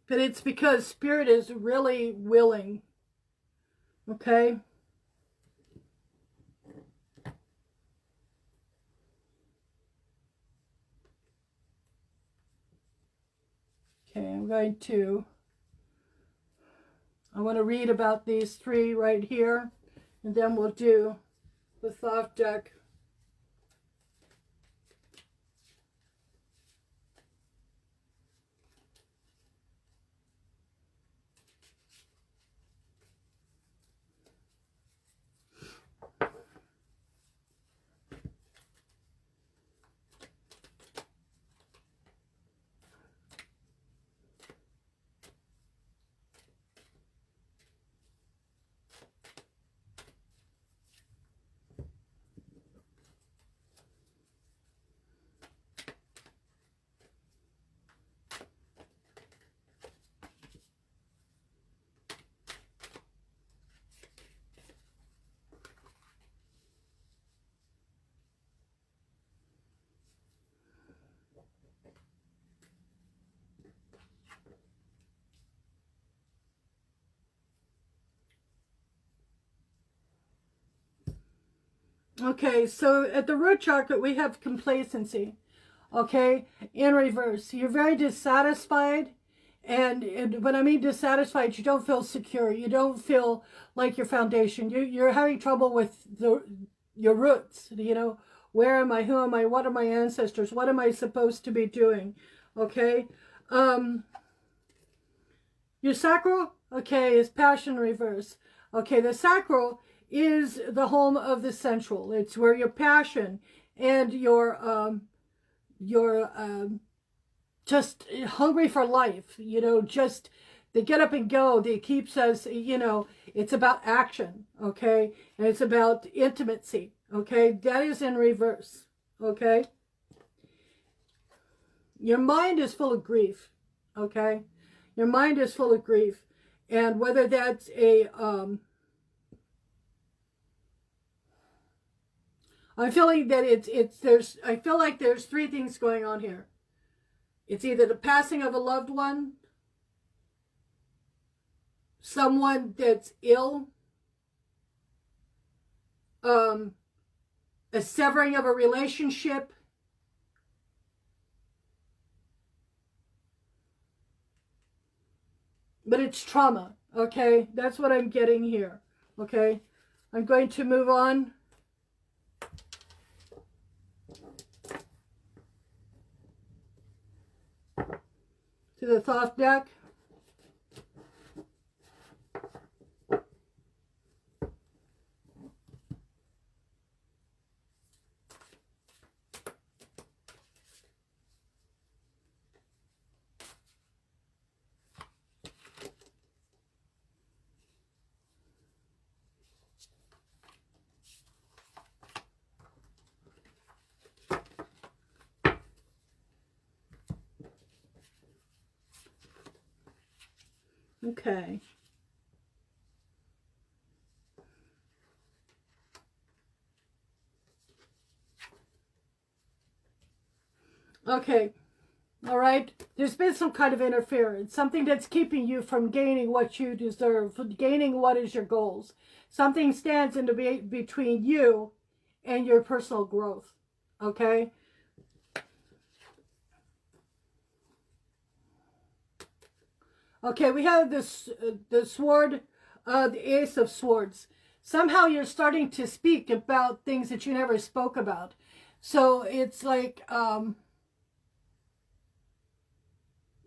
but it's because spirit is really willing. Okay? Okay, I want to read about these three right here, and then we'll do the Thoth deck. Okay, so at the root chakra, we have complacency, okay, in reverse. You're very dissatisfied, and when I mean dissatisfied, you don't feel secure. You don't feel like your foundation. You're having trouble with your roots, you know. Where am I? Who am I? What are my ancestors? What am I supposed to be doing? Okay. Your sacral, okay, is passion reverse. Okay, the sacral is the home of the central. It's where your passion and your just hungry for life, you know, just they get up and go. They keeps us, you know, it's about action, okay? And it's about intimacy, okay? That is in reverse, okay? Your mind is full of grief, okay? Your mind is full of grief. And whether that's I'm feeling that I feel like there's three things going on here. It's either the passing of a loved one, someone that's ill, a severing of a relationship, but it's trauma, okay? That's what I'm getting here, okay? I'm going to move on. To the Thoth deck. Okay. Okay. All right. There's been some kind of interference, something that's keeping you from gaining what you deserve, from gaining what is your goals. Something stands in the between you and your personal growth. Okay. Okay, we have this the sword, the Ace of Swords. Somehow you're starting to speak about things that you never spoke about. So it's like,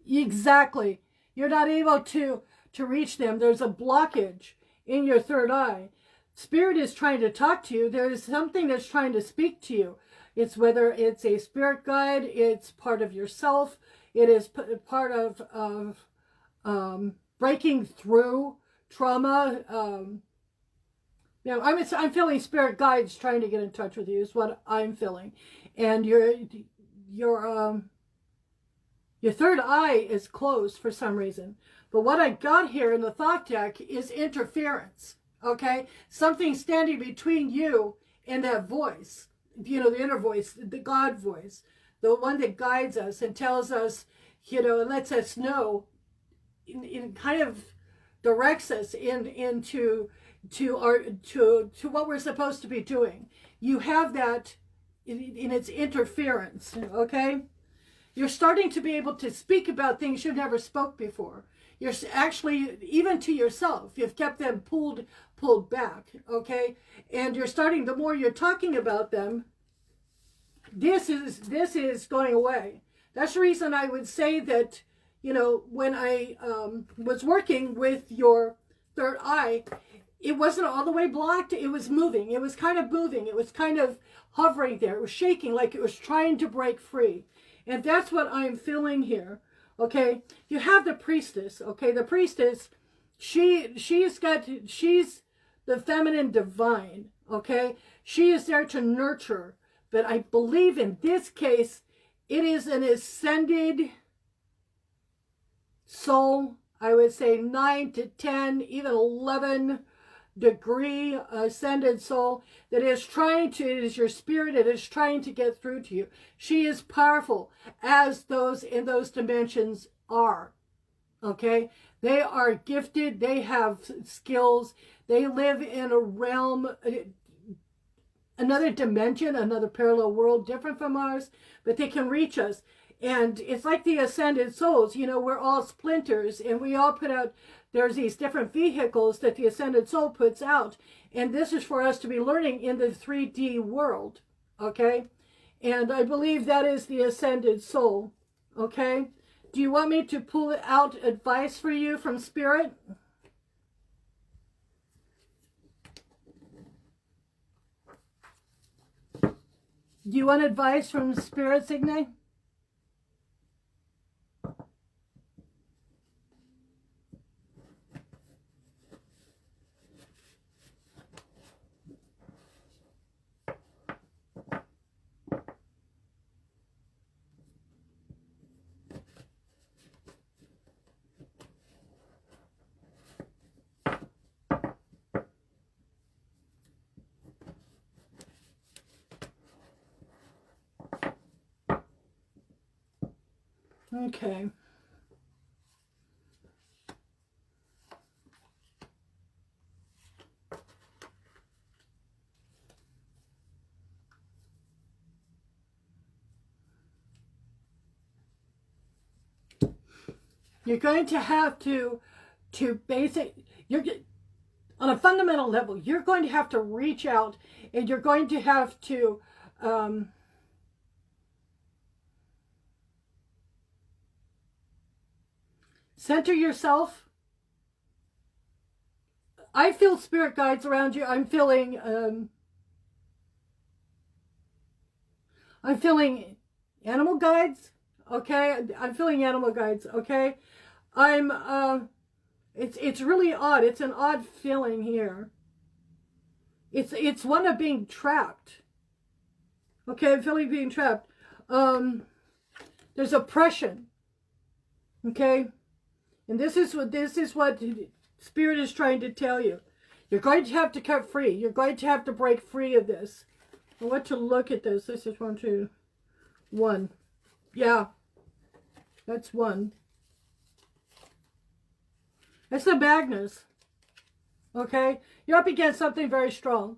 exactly, you're not able to reach them. There's a blockage in your third eye. Spirit is trying to talk to you. There is something that's trying to speak to you. It's whether it's a spirit guide, it's part of yourself, it is part of breaking through trauma. I'm feeling spirit guides trying to get in touch with you is what I'm feeling, and your third eye is closed for some reason. But what I got here in the thought deck is interference. Okay, something standing between you and that voice. You know, the inner voice, the God voice, the one that guides us and tells us, and lets us know. In kind of directs us into what we're supposed to be doing. You have that in its interference. Okay, you're starting to be able to speak about things you've never spoke before. You're actually, even to yourself, you've kept them pulled back. Okay, and you're starting. The more you're talking about them, this is going away. That's the reason I would say that. When I was working with your third eye, it wasn't all the way blocked. It was moving. It was kind of moving. It was kind of hovering there. It was shaking like it was trying to break free. And that's what I'm feeling here. Okay. You have the priestess. Okay. The priestess, she's the feminine divine. Okay. She is there to nurture. But I believe in this case, it is an ascended soul. I would say 9 to 10, even 11 degree ascended soul that is it is your spirit, it is trying to get through to you. She is powerful as those in those dimensions are. Okay? They are gifted, they have skills, they live in a realm, another dimension, another parallel world different from ours, but they can reach us. And it's like the ascended souls, we're all splinters and we all put out, there's these different vehicles that the ascended soul puts out. And this is for us to be learning in the 3D world. Okay. And I believe that is the ascended soul. Okay. Do you want me to pull out advice for you from Spirit? Do you want advice from Spirit, Signe? Okay. You're going to have to on a fundamental level, you're going to have to reach out and you're going to have to center yourself. I feel spirit guides around you. I'm feeling animal guides. Okay, I'm feeling animal guides. Okay, it's really odd. It's an odd feeling here. It's one of being trapped. Okay, I'm feeling being trapped. There's oppression. Okay, And this is what Spirit is trying to tell you. You're going to have to cut free. You're going to have to break free of this. I want to look at this. This is 1, 2, 1. Yeah. That's 1. That's the Magnus. Okay? You're up against something very strong.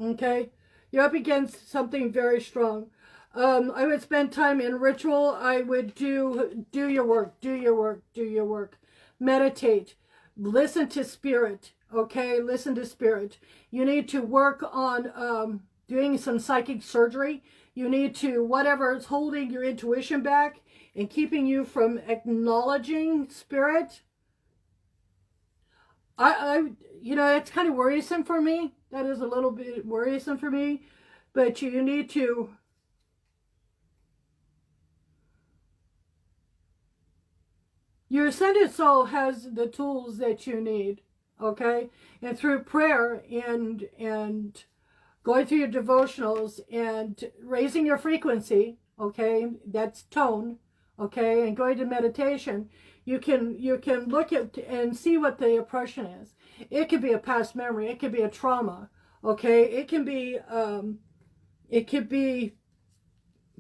Okay? You're up against something very strong. I would spend time in ritual. I would do your work. Do your work. Do your work. Meditate. Listen to Spirit. Okay? Listen to Spirit. You need to work on doing some psychic surgery. You need to, whatever is holding your intuition back and keeping you from acknowledging Spirit. It's kind of worrisome for me. That is a little bit worrisome for me. But you need to... Your ascended soul has the tools that you need. Okay? And through prayer and going through your devotionals and raising your frequency, okay, that's tone, okay, and going to meditation, you can look at and see what the oppression is. It could be a past memory, it could be a trauma, okay, it can be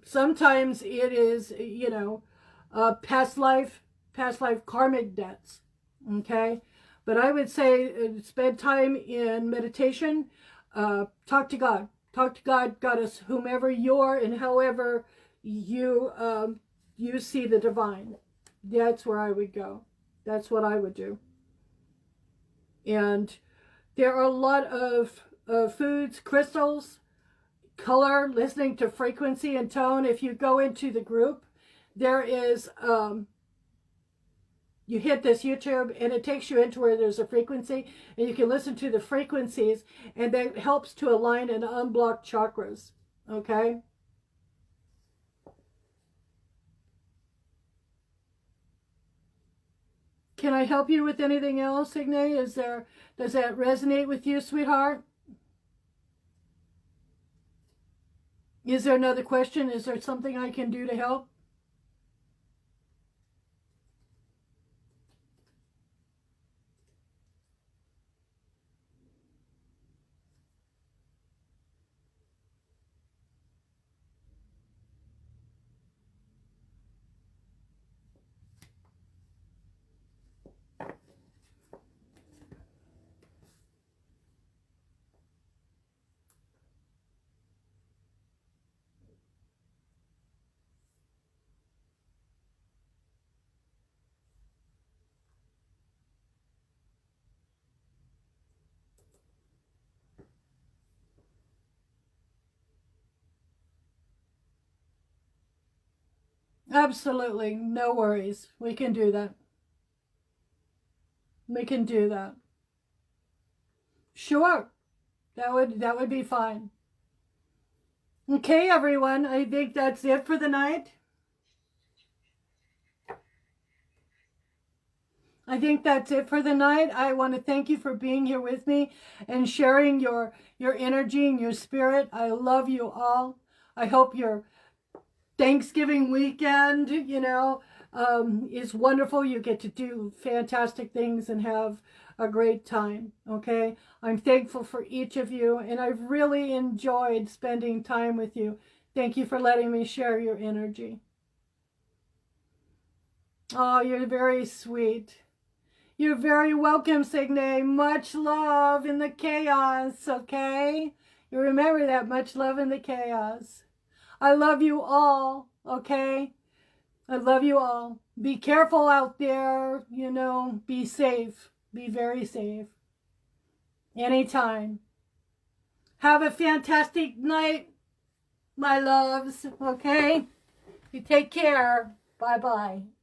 sometimes it is, past life karmic debts, okay. But I would say spend time in meditation. Talk to God. Talk to God, Goddess, whomever you're and however you see the divine. That's where I would go. That's what I would do. And there are a lot of foods, crystals, color, listening to frequency and tone. If you go into the group, there is... you hit this YouTube and it takes you into where there's a frequency and you can listen to the frequencies, and that helps to align and unblock chakras. Okay? Can I help you with anything else, Signe? Does that resonate with you, sweetheart? Is there another question? Is there something I can do to help? Absolutely. No worries. We can do that. We can do that. Sure. That would be fine. Okay, everyone. I think that's it for the night. I think that's it for the night. I want to thank you for being here with me and sharing your energy and your spirit. I love you all. I hope your Thanksgiving weekend, is wonderful. You get to do fantastic things and have a great time, okay? I'm thankful for each of you, and I've really enjoyed spending time with you. Thank you for letting me share your energy. Oh, you're very sweet. You're very welcome, Signe. Much love in the chaos, okay? You remember that, much love in the chaos. I love you all, okay? I love you all. Be careful out there, be safe. Be very safe. Anytime. Have a fantastic night, my loves, okay? You take care. Bye-bye.